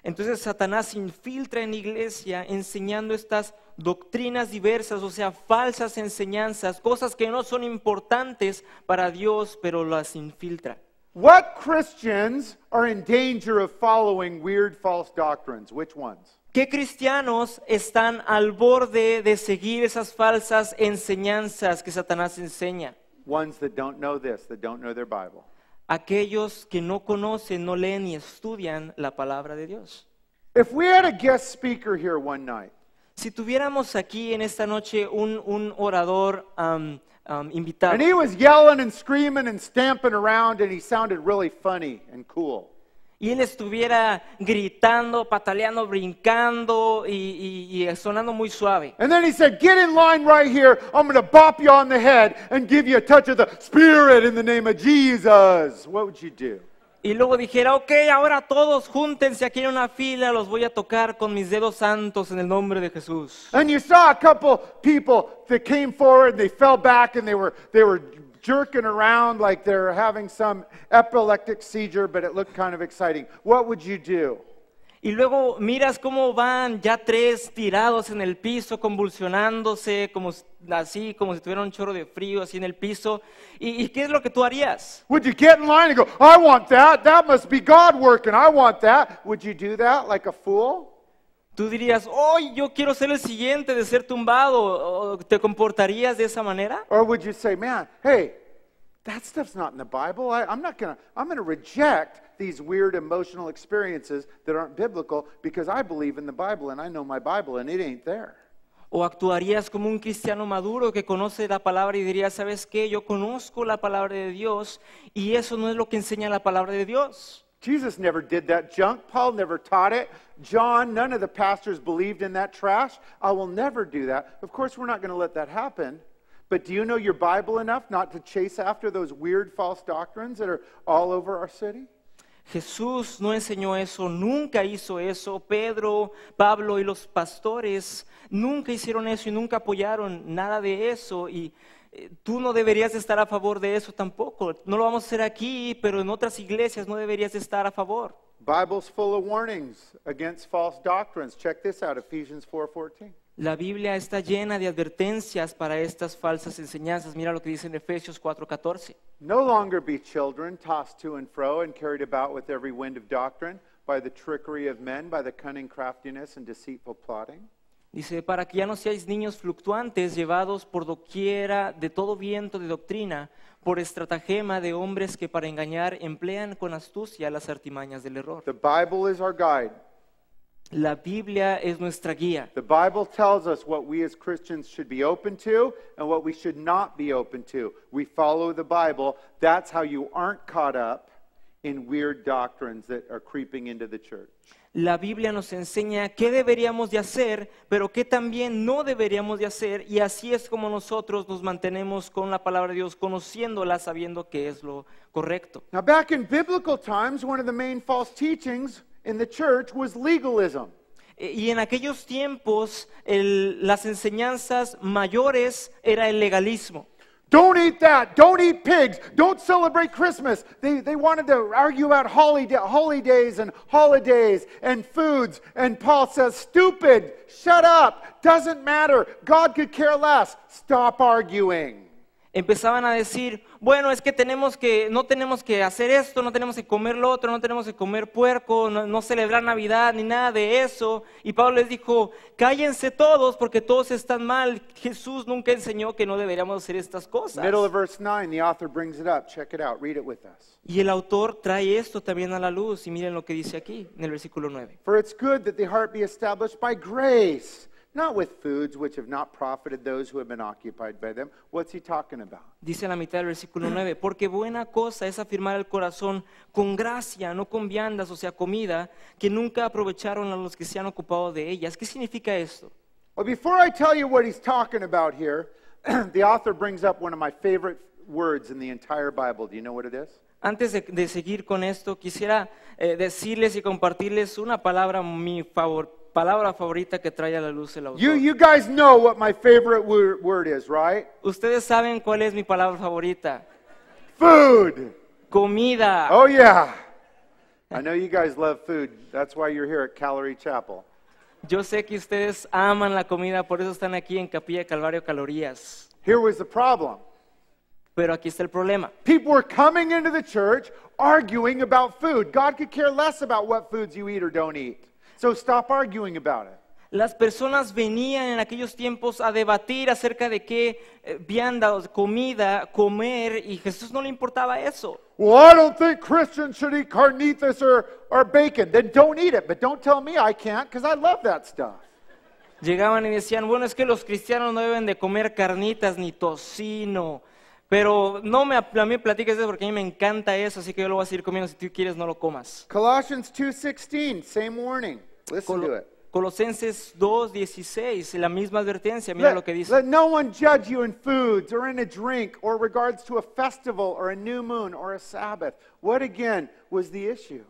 Entonces Satanás infiltra en la iglesia enseñando estas doctrinas diversas, o sea, falsas enseñanzas, cosas que no son importantes para Dios, pero las infiltra. What Christians are in danger of following weird false doctrines? Which ones? ¿Qué cristianos están al borde de seguir esas falsas enseñanzas que Satanás enseña? Ones that don't know this, that don't know their Bible. Aquellos que no conocen, no leen ni estudian la palabra de Dios. If we had a guest speaker here one night, Si tuviéramos aquí en esta noche un orador invitado, and he was yelling and screaming and stamping around, and he sounded really funny and cool, y él estuviera gritando, pataleando, brincando y sonando muy suave. and then he said, "Get in line right here. I'm going to bop you on the head and give you a touch of the Spirit in the name of Jesus." What would you do? Y luego dijera, ok, ahora todos júntense aquí en una fila, los voy a tocar con mis dedos santos en el nombre de Jesús. And you saw a couple people that came forward and they fell back and they were jerking around like they're having some epileptic seizure, but it looked kind of exciting. What would you do? Y luego miras cómo van ya tres tirados en el piso, convulsionándose, así, como si tuvieran un chorro de frío así en el piso. ¿Y qué es lo que tú harías? Would you get in line and go, "I want that. That must be God working. I want that." Would you do that like a fool? Tú dirías, hoy yo quiero ser el siguiente de ser tumbado. ¿O ¿te comportarías de esa manera? Or would you say, "Man, hey, that stuff's not in the Bible. I'm going to reject these weird emotional experiences that aren't biblical because I believe in the Bible and I know my Bible and it ain't there." ¿O actuarías como un cristiano maduro que conoce la palabra y dirías, ¿sabes qué? Yo conozco la palabra de Dios y eso no es lo que enseña la palabra de Dios. Jesus never did that junk. Paul never taught it. John, none of the pastors believed in that trash. I will never do that. Of course, we're not going to let that happen. But do you know your Bible enough not to chase after those weird false doctrines that are all over our city? Jesús no enseñó eso, nunca hizo eso. Pedro, Pablo y los pastores nunca hicieron eso y nunca apoyaron nada de eso. Y tú no deberías estar a favor de eso tampoco. No lo vamos a hacer aquí, pero en otras iglesias no deberías estar a favor. Bible's full of warnings against false doctrines. Check this out, Ephesians 4:14. La Biblia está llena de advertencias para estas falsas enseñanzas. Mira lo que dice en Efesios 4:14. No longer be children, tossed to and fro and carried about with every wind of doctrine, by the trickery of men, by the cunning craftiness and deceitful plotting. Dice, para que ya no seáis niños fluctuantes, llevados por doquiera de todo viento de doctrina, por estratagema de hombres que para engañar emplean con astucia las artimañas del error. The Bible is our guide. La Biblia es nuestra guía. The Bible tells us what we as Christians should be open to and what we should not be open to. We follow the Bible. That's how you aren't caught up in weird doctrines that are creeping into the church. La Biblia nos enseña qué deberíamos de hacer, pero qué también no deberíamos de hacer, y así es como nosotros nos mantenemos con la palabra de Dios, conociéndola, sabiendo que es lo correcto. Now, back in biblical times, one of the main false teachings in the church was legalism. Y en aquellos tiempos, las enseñanzas mayores era el legalismo. Don't eat that. Don't eat pigs. Don't celebrate Christmas. They wanted to argue about holidays and holidays and foods. And Paul says, stupid, shut up. Doesn't matter. God could care less. Stop arguing. Empezaban a decir, bueno, es que no tenemos que hacer esto, no tenemos que comer lo otro, no tenemos que comer puerco, no celebrar Navidad, ni nada de eso. Y Pablo les dijo, cállense todos porque todos están mal. Jesús nunca enseñó que no deberíamos hacer estas cosas. Middle of verse 9, the author brings it up. Check it out. Read it with us. Y el autor trae esto también a la luz. Y miren lo que dice aquí, en el versículo 9. For it's good that the heart be established by grace, not with foods which have not profited those who have been occupied by them. What's he talking about? Dice a la mitad del versículo 9, porque buena cosa es afirmar el corazón con gracia, no con viandas, o sea, comida, que nunca aprovecharon a los que se han ocupado de ellas. ¿Qué significa esto? Well, before I tell you what he's talking about here, the author brings up one of my favorite words in the entire Bible. Do you know what it is? Antes de seguir con esto, quisiera decirles y compartirles una palabra, palabra favorita que trae a la luz el autor. You guys know what my favorite word is, right? Ustedes saben cuál es mi palabra favorita. Food. Comida. Oh, yeah. I know you guys love food. That's why you're here at Calorie Chapel. Yo sé que ustedes aman la comida, por eso están aquí en Capilla Calvario Calorías. Here was the problem. Pero aquí está el problema. People were coming into the church arguing about food. God could care less about what foods you eat or don't eat. So stop arguing about it. Las personas venían en aquellos tiempos a debatir acerca de qué vianda, comida, comer, y Jesús no le importaba eso. Well, I don't think Christians should eat carnitas or bacon. Then don't eat it, but don't tell me I can't, because I love that stuff. Llegaban y decían, bueno, es que los cristianos no deben de comer carnitas ni tocino. Pero no a mí platiques eso porque a mí me encanta eso, así que yo lo voy a seguir comiendo. Si tú quieres, no lo comas. Colossians 2:16, same warning. Listen to it. Colosenses 2:16, la misma advertencia, mira lo que dice. Let no one judge you in foods or in a drink or regards to a festival or a new moon or a Sabbath. What again was the issue?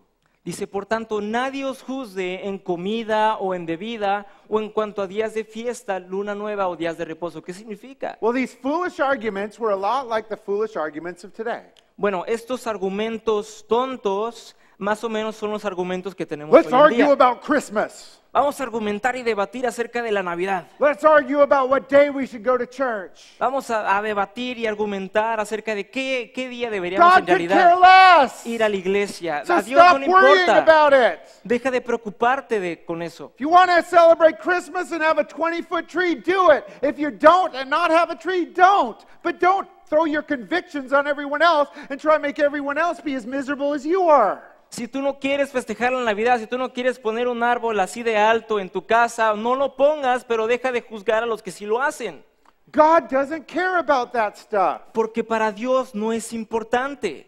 Dice, por tanto, nadie os juzgue en comida o en bebida o en cuanto a días de fiesta, luna nueva o días de reposo. ¿Qué significa? Well, these foolish arguments were a lot like the foolish arguments of today. Bueno, estos argumentos tontos más o menos son los argumentos que tenemos Let's hoy en argue día. about Christmas. Vamos a argumentar y debatir acerca de la Navidad. Let's argue about what day we should go to church. Vamos a debatir y argumentar acerca de qué día deberíamos God en could care realidad less. ir a la iglesia. So A Dios no stop le worrying importa. about it. Deja de preocuparte con eso. If you want to celebrate Christmas and have a 20-foot tree, do it. If you don't and not have a tree, don't. But don't throw your convictions on everyone else and try to make everyone else be as miserable as you are. Si tú no quieres festejar la Navidad, si tú no quieres poner un árbol así de alto en tu casa, no lo pongas, pero deja de juzgar a los que sí lo hacen. God doesn't care about that stuff. Porque para Dios no es importante.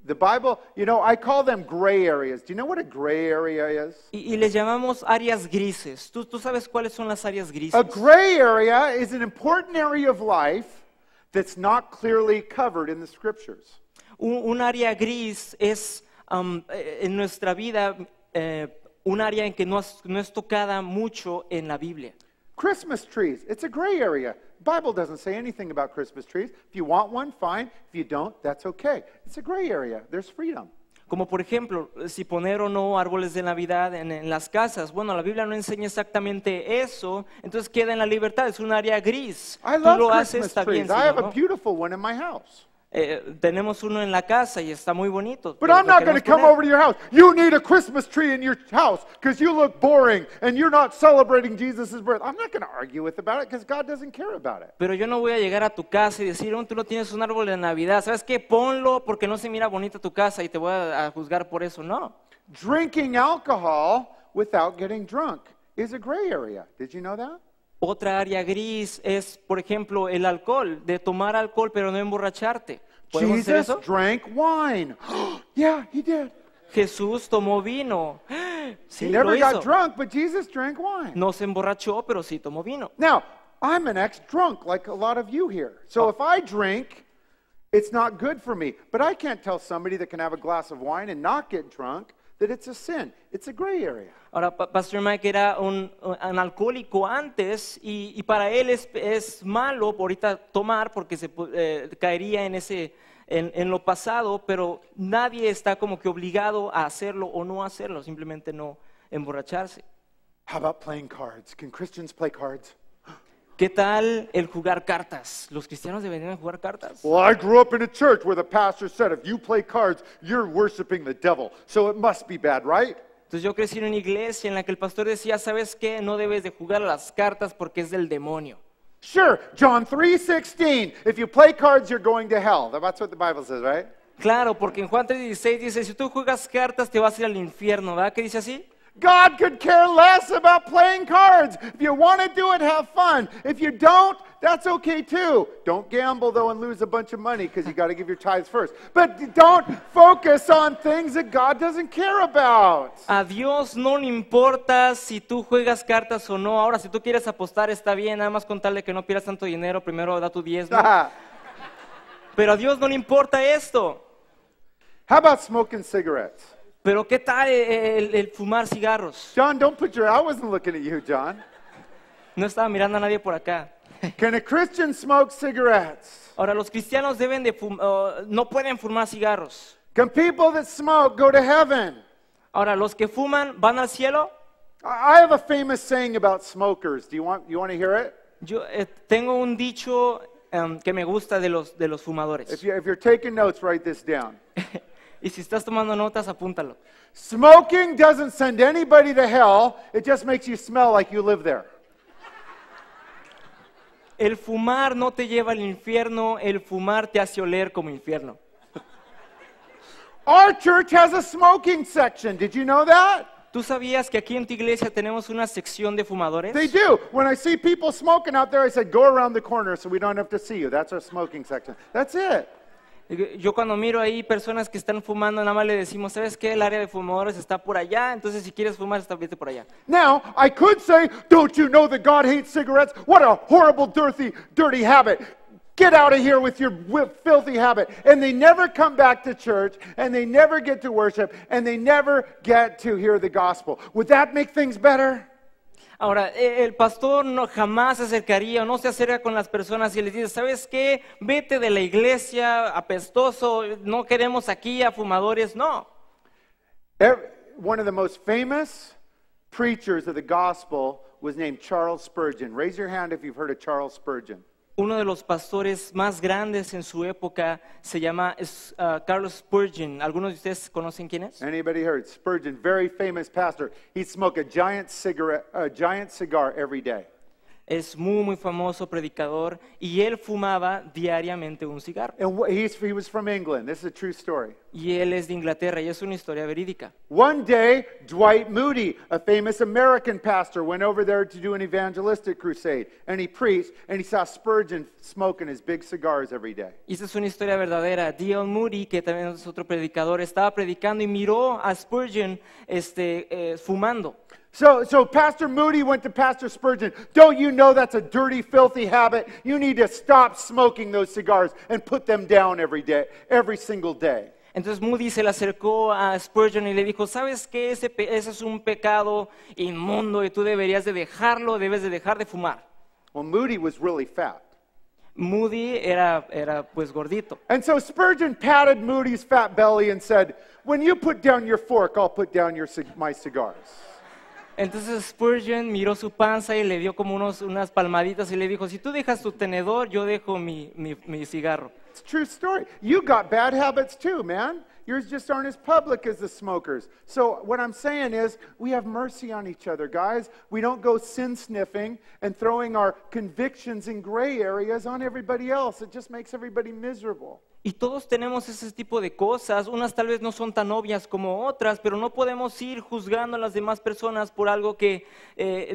The Bible, you know, I call them gray areas. Do you know what a gray area is? Y les llamamos áreas grises. ¿Tú sabes cuáles son las áreas grises? A gray area is an important area of life that's not clearly covered in the scriptures. Un área gris es en nuestra vida un área en que no es tocada mucho en la Biblia. Christmas trees, it's a gray area. The Bible doesn't say anything about Christmas trees. If you want one, fine. If you don't, that's okay. It's a gray area. There's freedom. Como por ejemplo, si poner o no árboles de Navidad en las casas. Bueno, la Biblia no enseña exactamente eso, entonces queda en la libertad, es un área gris. I Tú love lo haces, Christmas está bien, trees. I have Señor, a ¿no? beautiful one in my house. Tenemos uno en la casa y está muy bonito. But lo I'm not going to queremos come poner. over to your house. You need a Christmas tree in your house because you look boring and you're not celebrating Jesus' birth. I'm not going to argue about it because God doesn't care about it. Pero yo no voy a llegar a tu casa y decir, tú no tienes un árbol de Navidad. ¿Sabes qué? Ponlo porque no se mira bonita tu casa y te voy a juzgar por eso. No. Drinking alcohol without getting drunk is a gray area. Did you know that? Otra área gris es, por ejemplo, el alcohol, de tomar alcohol pero no emborracharte. ¿Podemos hacer Jesus eso? drank wine. Yeah, he did. Jesús tomó vino. Sí, He lo never hizo. got drunk, but Jesus drank wine. No se emborrachó, pero sí tomó vino. Now, I'm an ex-drunk like a lot of you here. So if I drink, it's not good for me. But I can't tell somebody that can have a glass of wine and not get drunk that it's a sin. It's a gray area. Ahora, Pastor Mike era un alcohólico antes y para él es malo ahorita tomar porque caería en lo pasado, pero nadie está como que obligado a hacerlo o no hacerlo, simplemente no emborracharse. How about playing cards? Can Christians play cards? ¿Qué tal el jugar cartas? ¿Los cristianos deberían jugar cartas? Well, I grew up in a church where the pastor said, if you play cards, you're worshiping the devil. So it must be bad, right? Entonces yo crecí en una iglesia en la que el pastor decía, ¿sabes qué? No debes de jugar a las cartas porque es del demonio. Sure, John 3:16. If you play cards, you're going to hell. That's what the Bible says, right? Claro, porque en Juan 3:16 dice, si tú juegas cartas te vas a ir al infierno, ¿verdad? ¿Qué dice así? God could care less about playing cards. If you want to do it, have fun. If you don't, that's okay too. Don't gamble though and lose a bunch of money because you got to give your tithes first. But don't focus on things that God doesn't care about. A Dios no le importa si tú juegas cartas o no. Ahora, si tú quieres apostar, está bien, nada más con tal de que no pierdas tanto dinero, primero da tu diezmo. Pero a Dios no le importa esto. How about smoking cigarettes? Pero ¿qué tal el fumar cigarros? John, don't put your, I wasn't looking at you, John. No estaba mirando a nadie por acá. Can a Christian smoke cigarettes? Ahora, los cristianos deben de no pueden fumar cigarros. Can people that smoke go to heaven? Ahora, los que fuman van al cielo. I have a famous saying about smokers. Do you want to hear it? Yo tengo un dicho que me gusta de los fumadores. If you're taking notes, write this down. Y si estás tomando notas, apúntalo. Smoking doesn't send anybody to hell. It just makes you smell like you live there. El fumar no te lleva al infierno, el fumar te hace oler como infierno. Our church has a smoking section. Did you know that? ¿Tú sabías que aquí en tu iglesia tenemos una sección de fumadores? They do. When I see people smoking out there, I said, go around the corner so we don't have to see you. That's our smoking section. That's it. Yo cuando miro ahí personas que están fumando, nada más le decimos, ¿sabes qué? El área de fumadores está por allá, entonces si quieres fumar, vete por allá. Now, I could say, don't you know that God hates cigarettes? What a horrible, dirty habit. Get out of here with your filthy habit. And they never come back to church, and they never get to worship, and they never get to hear the gospel. Would that make things better? Ahora, el pastor no jamás se acercaría o no se acerca con las personas y les dice, ¿sabes qué? Vete de la iglesia, apestoso, no queremos aquí a fumadores, no. One of the most famous preachers of the gospel was named Charles Spurgeon. Raise your hand if you've heard of Charles Spurgeon. Uno de los pastores más grandes en su época se llama Carlos Spurgeon. ¿Algunos de ustedes conocen quién es? Anybody heard? Spurgeon, very famous pastor. He'd smoke a giant cigar every day. Es muy famoso predicador y él fumaba diariamente un cigarro. And he was from England. This is a true story. Y él es de Inglaterra y es una historia verídica. One day, Dwight Moody, a famous American pastor, went over there to do an evangelistic crusade, and he preached, and he saw Spurgeon smoking his big cigars every day. Y esta es una historia verdadera. D.L. Moody, que también es otro predicador, estaba predicando y miró a Spurgeon fumando. So Pastor Moody went to Pastor Spurgeon. Don't you know that's a dirty, filthy habit? You need to stop smoking those cigars and put them down every day, every single day. Entonces Moody se le acercó a Spurgeon y le dijo, ¿sabes qué? Ese es un pecado inmundo y tú deberías de dejarlo, debes de dejar de fumar. Well, Moody was really fat. Moody era pues gordito. And so Spurgeon patted Moody's fat belly and said, when you put down your fork, I'll put down my cigars. Entonces Spurgeon miró su panza y le dio como unas palmaditas y le dijo, si tú dejas tu tenedor, yo dejo mi cigarro. It's a true story. You got bad habits too, man. Yours just aren't as public as the smokers. So what I'm saying is we have mercy on each other, guys. We don't go sin sniffing and throwing our convictions in gray areas on everybody else. It just makes everybody miserable. Y todos tenemos ese tipo de cosas, unas tal vez no son tan obvias como otras, pero no podemos ir juzgando a las demás personas por algo que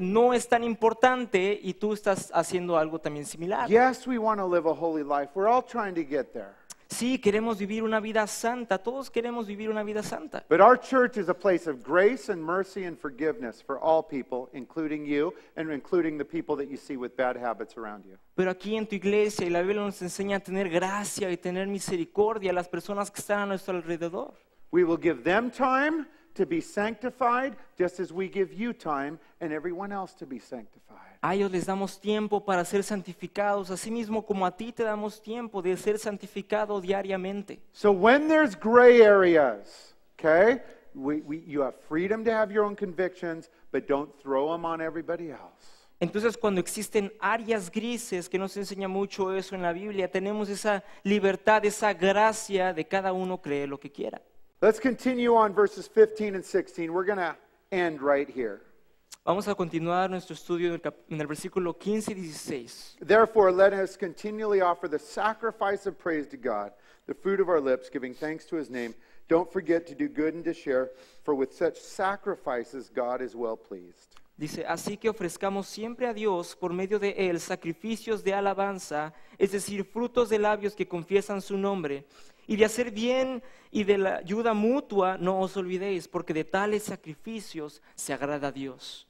no es tan importante y tú estás haciendo algo también similar. Yes, we want to live a holy life. We're all trying to get there. Sí, queremos vivir una vida santa, todos queremos vivir una vida santa. But our church is a place of grace and mercy and forgiveness for all people, including you and including the people that you see with bad habits around you. Pero aquí en tu iglesia y la Biblia nos enseña a tener gracia y tener misericordia a las personas que están a nuestro alrededor. We will give them time to be sanctified just as we give you time and everyone else to be sanctified. A ellos les damos tiempo para ser santificados, así mismo como a ti te damos tiempo de ser santificado diariamente. So when there's gray areas, okay, you have freedom to have your own convictions, but don't throw them on everybody else. Entonces, cuando existen áreas grises, que nos enseña mucho eso en la Biblia, tenemos esa libertad, esa gracia de cada uno creer lo que quiera. Let's continue on verses 15 and 16. We're going to end right here. Vamos a continuar nuestro estudio en el versículo 15 y 16. Therefore, let us continually offer the sacrifice of praise to God, the fruit of our lips, giving thanks to his name. Don't forget to do good and to share, for with such sacrifices God is well pleased. Dice, así que ofrezcamos siempre a Dios por medio de él sacrificios de alabanza, es decir, frutos de labios que confiesan su nombre, y de hacer bien y de la ayuda mutua no os olvidéis, porque de tales sacrificios se agrada a Dios.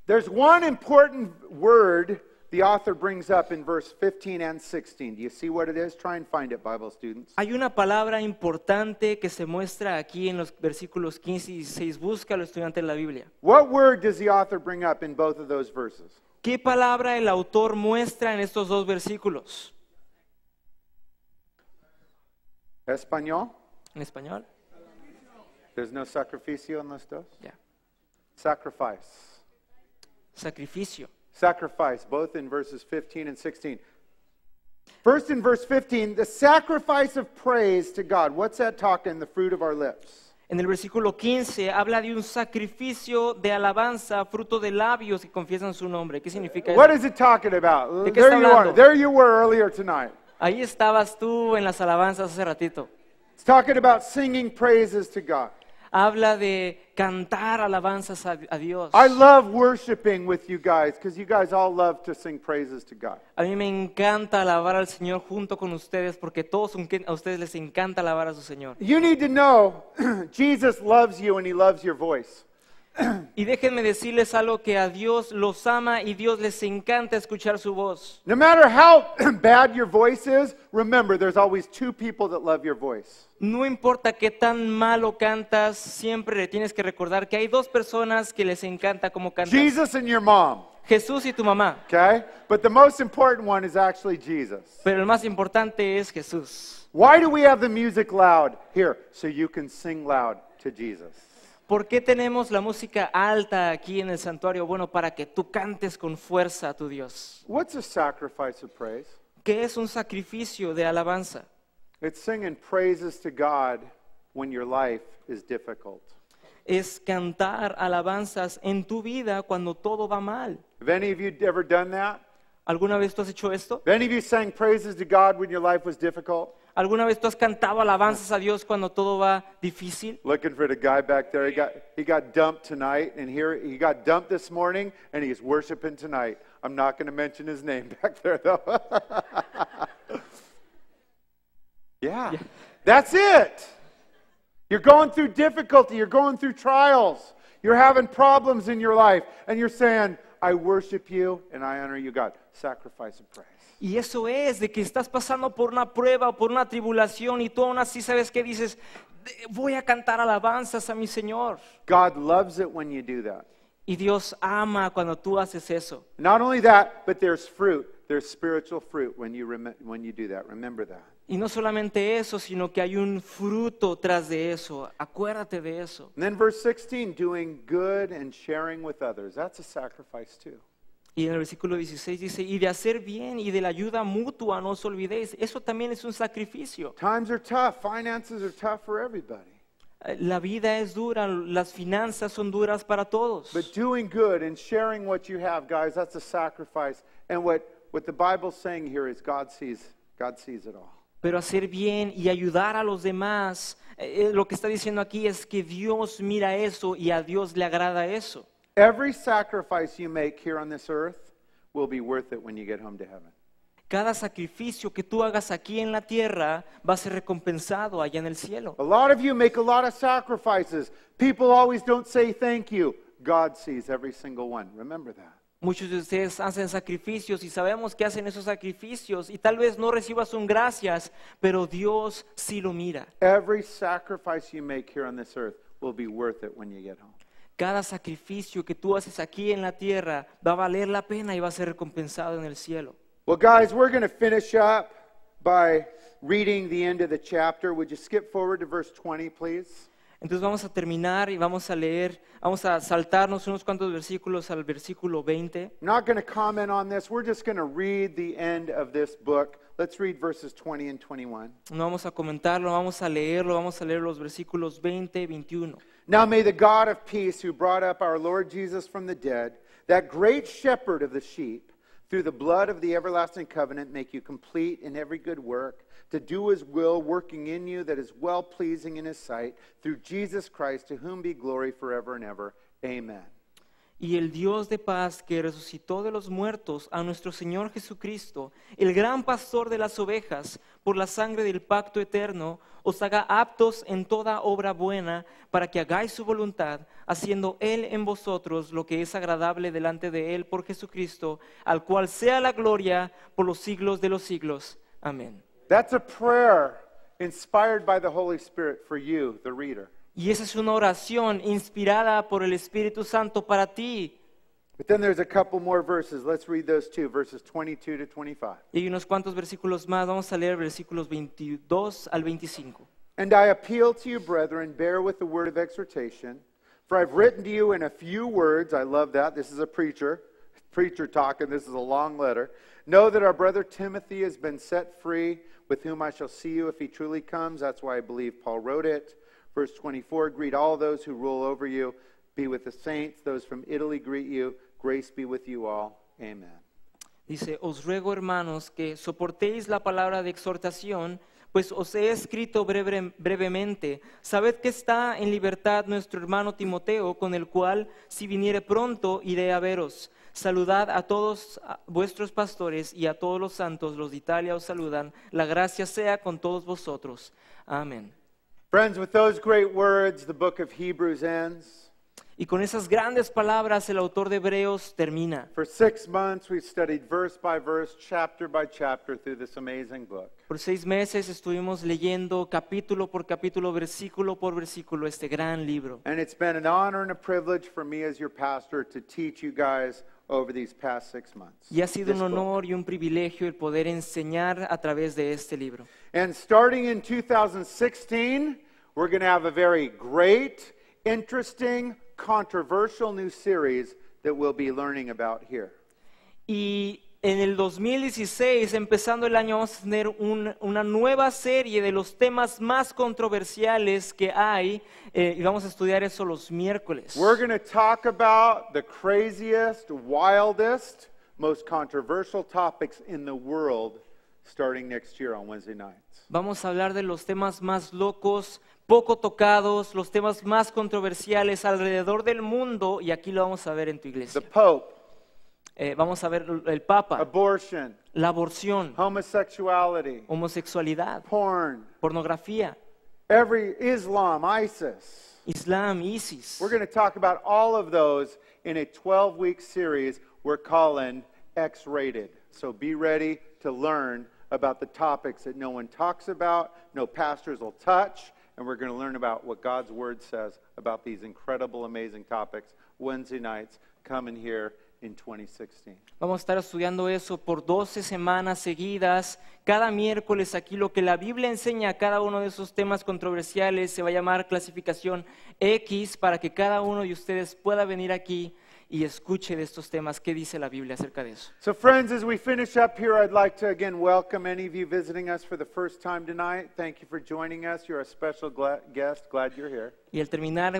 There's one important word the author brings up in verse 15 and 16. Do you see what it is? Try and find it, Bible students. Hay una palabra importante que se muestra aquí en los versículos 15 y 16. Búscalo, estudiante de la Biblia. What word does the author bring up in both of those verses? ¿Qué palabra el autor muestra en estos dos versículos? Español? ¿En español? There's no sacrificio in those dos? Ya. Sacrifice. Sacrificio. Sacrifice, both in verses 15 and 16. First in verse 15, the sacrifice of praise to God. What's that talking? The fruit of our lips. En el versículo 15 habla de un sacrificio de alabanza, fruto de labios que confiesan su nombre. ¿Qué significa What eso? is it talking about? ¿De qué está There you are. hablando? There you were earlier tonight. Ahí estabas tú en las alabanzas hace ratito. It's talking about singing praises to God. Habla de cantar alabanzas a Dios. I love worshiping with you guys because you guys all love to sing praises to God. A mí me encanta alabar al Señor junto con ustedes porque a ustedes les encanta alabar a su Señor. You need to know Jesus loves you and he loves your voice. Y déjenme decirles algo, que a Dios los ama y Dios les encanta escuchar su voz. No matter how bad your voice is, remember there's always two people that love your voice. No importa qué tan malo cantas, siempre le tienes que recordar que hay dos personas que les encanta cómo cantas. Jesus and your mom, Jesús y tu mamá. okay? But the most important one is actually Jesus. Pero el más importante es Jesús. Why do we have the music loud? Here, so you can sing loud to Jesus. ¿Por qué tenemos la música alta aquí en el santuario? Bueno, para que tú cantes con fuerza a tu Dios. What's a sacrifice of praise? ¿Qué es un sacrificio de alabanza? It's singing praises to God when your life is difficult. Es cantar alabanzas en tu vida cuando todo va mal. Have any of you ever done that? ¿Alguna vez tú has hecho esto? Have any of you sang praises to God when your life was difficult? ¿Alguna vez tú has cantado alabanzas a Dios cuando todo va difícil? Looking for the guy back there. He got dumped tonight, and here he got dumped this morning, and he's worshiping tonight. I'm not going to mention his name back there, though. Yeah, that's it. You're going through difficulty. You're going through trials. You're having problems in your life, and you're saying, I worship you and I honor you, God. Sacrifice of praise. Y eso es, de que estás pasando por una prueba o por una tribulación y tú aún así sabes que dices, voy a cantar alabanzas a mi Señor. God loves it when you do that. Y Dios ama cuando tú haces eso. Not only that, but there's fruit. There's spiritual fruit when you do that. Remember that. Y no solamente eso, sino que hay un fruto tras de eso. Acuérdate de eso. And then verse 16, doing good and sharing with others. That's a sacrifice too. Y en el versículo 16 dice, y de hacer bien y de la ayuda mutua no os olvidéis. Eso también es un sacrificio. Times are tough. Finances are tough for everybody. La vida es dura, las finanzas son duras para todos. But doing good and sharing what you have, guys, that's a sacrifice. And what the Bible's saying here is God sees it all. Pero hacer bien y ayudar a los demás, lo que está diciendo aquí es que Dios mira eso y a Dios le agrada eso. Every sacrifice you make here on this earth will be worth it when you get home to heaven. Cada sacrificio que tú hagas aquí en la tierra va a ser recompensado allá en el cielo. A lot of you make a lot of sacrifices. People always don't say thank you. God sees every single one. Remember that. Muchos de ustedes hacen sacrificios y sabemos que hacen esos sacrificios y tal vez no recibas un gracias, pero Dios sí lo mira. Every sacrifice you make here on this earth will be worth it when you get home. Cada sacrificio que tú haces aquí en la tierra va a valer la pena y va a ser recompensado en el cielo. Well, guys, we're going to finish up by reading the end of the chapter. Would you skip forward to verse 20, please? Entonces vamos a terminar y vamos a leer, vamos a saltarnos unos cuantos versículos al versículo 20. I'm not going to comment on this. We're just going to read the end of this book. Let's read verses 20 and 21. No vamos a comentarlo, vamos a leer los versículos 20 y 21. Now may the God of peace, who brought up our Lord Jesus from the dead, that great shepherd of the sheep, through the blood of the everlasting covenant, make you complete in every good work, to do his will, working in you that is well-pleasing in his sight, through Jesus Christ, to whom be glory forever and ever. Amen. Y el Dios de paz que resucitó de los muertos a nuestro Señor Jesucristo, el gran pastor de las ovejas, por la sangre del pacto eterno, os haga aptos en toda obra buena, para que hagáis su voluntad, haciendo Él en vosotros lo que es agradable delante de Él por Jesucristo, al cual sea la gloria por los siglos de los siglos. Amén. That's a prayer inspired by the Holy Spirit for you, the reader. Y esa es una oración inspirada por el Espíritu Santo para ti. But then there's a couple more verses. Let's read those two, verses 22 to 25. Y hay unos cuantos versículos más. Vamos a leer versículos 22 al 25. And I appeal to you, brethren, bear with the word of exhortation, for I've written to you in a few words. I love that. This is a preacher talking. This is a long letter. Know that our brother Timothy has been set free, with whom I shall see you if he truly comes. That's why I believe Paul wrote it. Verse 24, greet all those who rule over you. Be with the saints. Those from Italy greet you. Grace be with you all. Amen. Dice, os ruego, hermanos, que soportéis la palabra de exhortación, pues os he escrito brevemente. Sabed que está en libertad nuestro hermano Timoteo, con el cual, si viniere pronto, iré a veros. Saludad a todos vuestros pastores y a todos los santos. Los de Italia os saludan. La gracia sea con todos vosotros. Amén. Friends, with those great words, the book of Hebrews ends. Y con esas grandes palabras el autor de Hebreos termina. For 6 months, we've studied verse by verse, chapter by chapter through this amazing book. Por 6 meses estuvimos leyendo capítulo por capítulo, versículo por versículo este gran libro. And it's been an honor and a privilege for me as your pastor to teach you guys over these past 6 months. Y ha sido un This book. honor y un privilegio el poder enseñar a través de este libro. And starting in 2016, we're going to have a very great, interesting, controversial new series that we'll be learning about here. Y en el 2016, empezando el año, vamos a tener una nueva serie de los temas más controversiales que hay, y vamos a estudiar eso los miércoles. We're going to talk about the craziest, wildest, most controversial topics in the world starting next year on Wednesday nights. Vamos a hablar de los temas más locos, poco tocados, los temas más controversiales alrededor del mundo, y aquí lo vamos a ver en tu The iglesia. Pope, Vamos a ver el Papa, abortion, la aborción, homosexuality, homosexualidad, porn, pornografía, Islam, ISIS. Islam, ISIS. We're going to talk about all of those in a 12-week series we're calling X-Rated. So be ready to learn about the topics that no one talks about, no pastors will touch, and we're going to learn about what God's Word says about these incredible, amazing topics Wednesday nights coming here in 2016. Vamos a estar estudiando eso por 12 semanas seguidas. Cada miércoles aquí lo que la Biblia enseña a cada uno de esos temas controversiales se va a llamar clasificación X, para que cada uno de ustedes pueda venir aquí y escuche de estos temas qué dice la Biblia acerca de eso. So friends, as we finish up here, I'd like to again welcome any of you visiting us for the first time tonight. Thank you for joining us. You're a special guest. Glad you're here. Y al terminar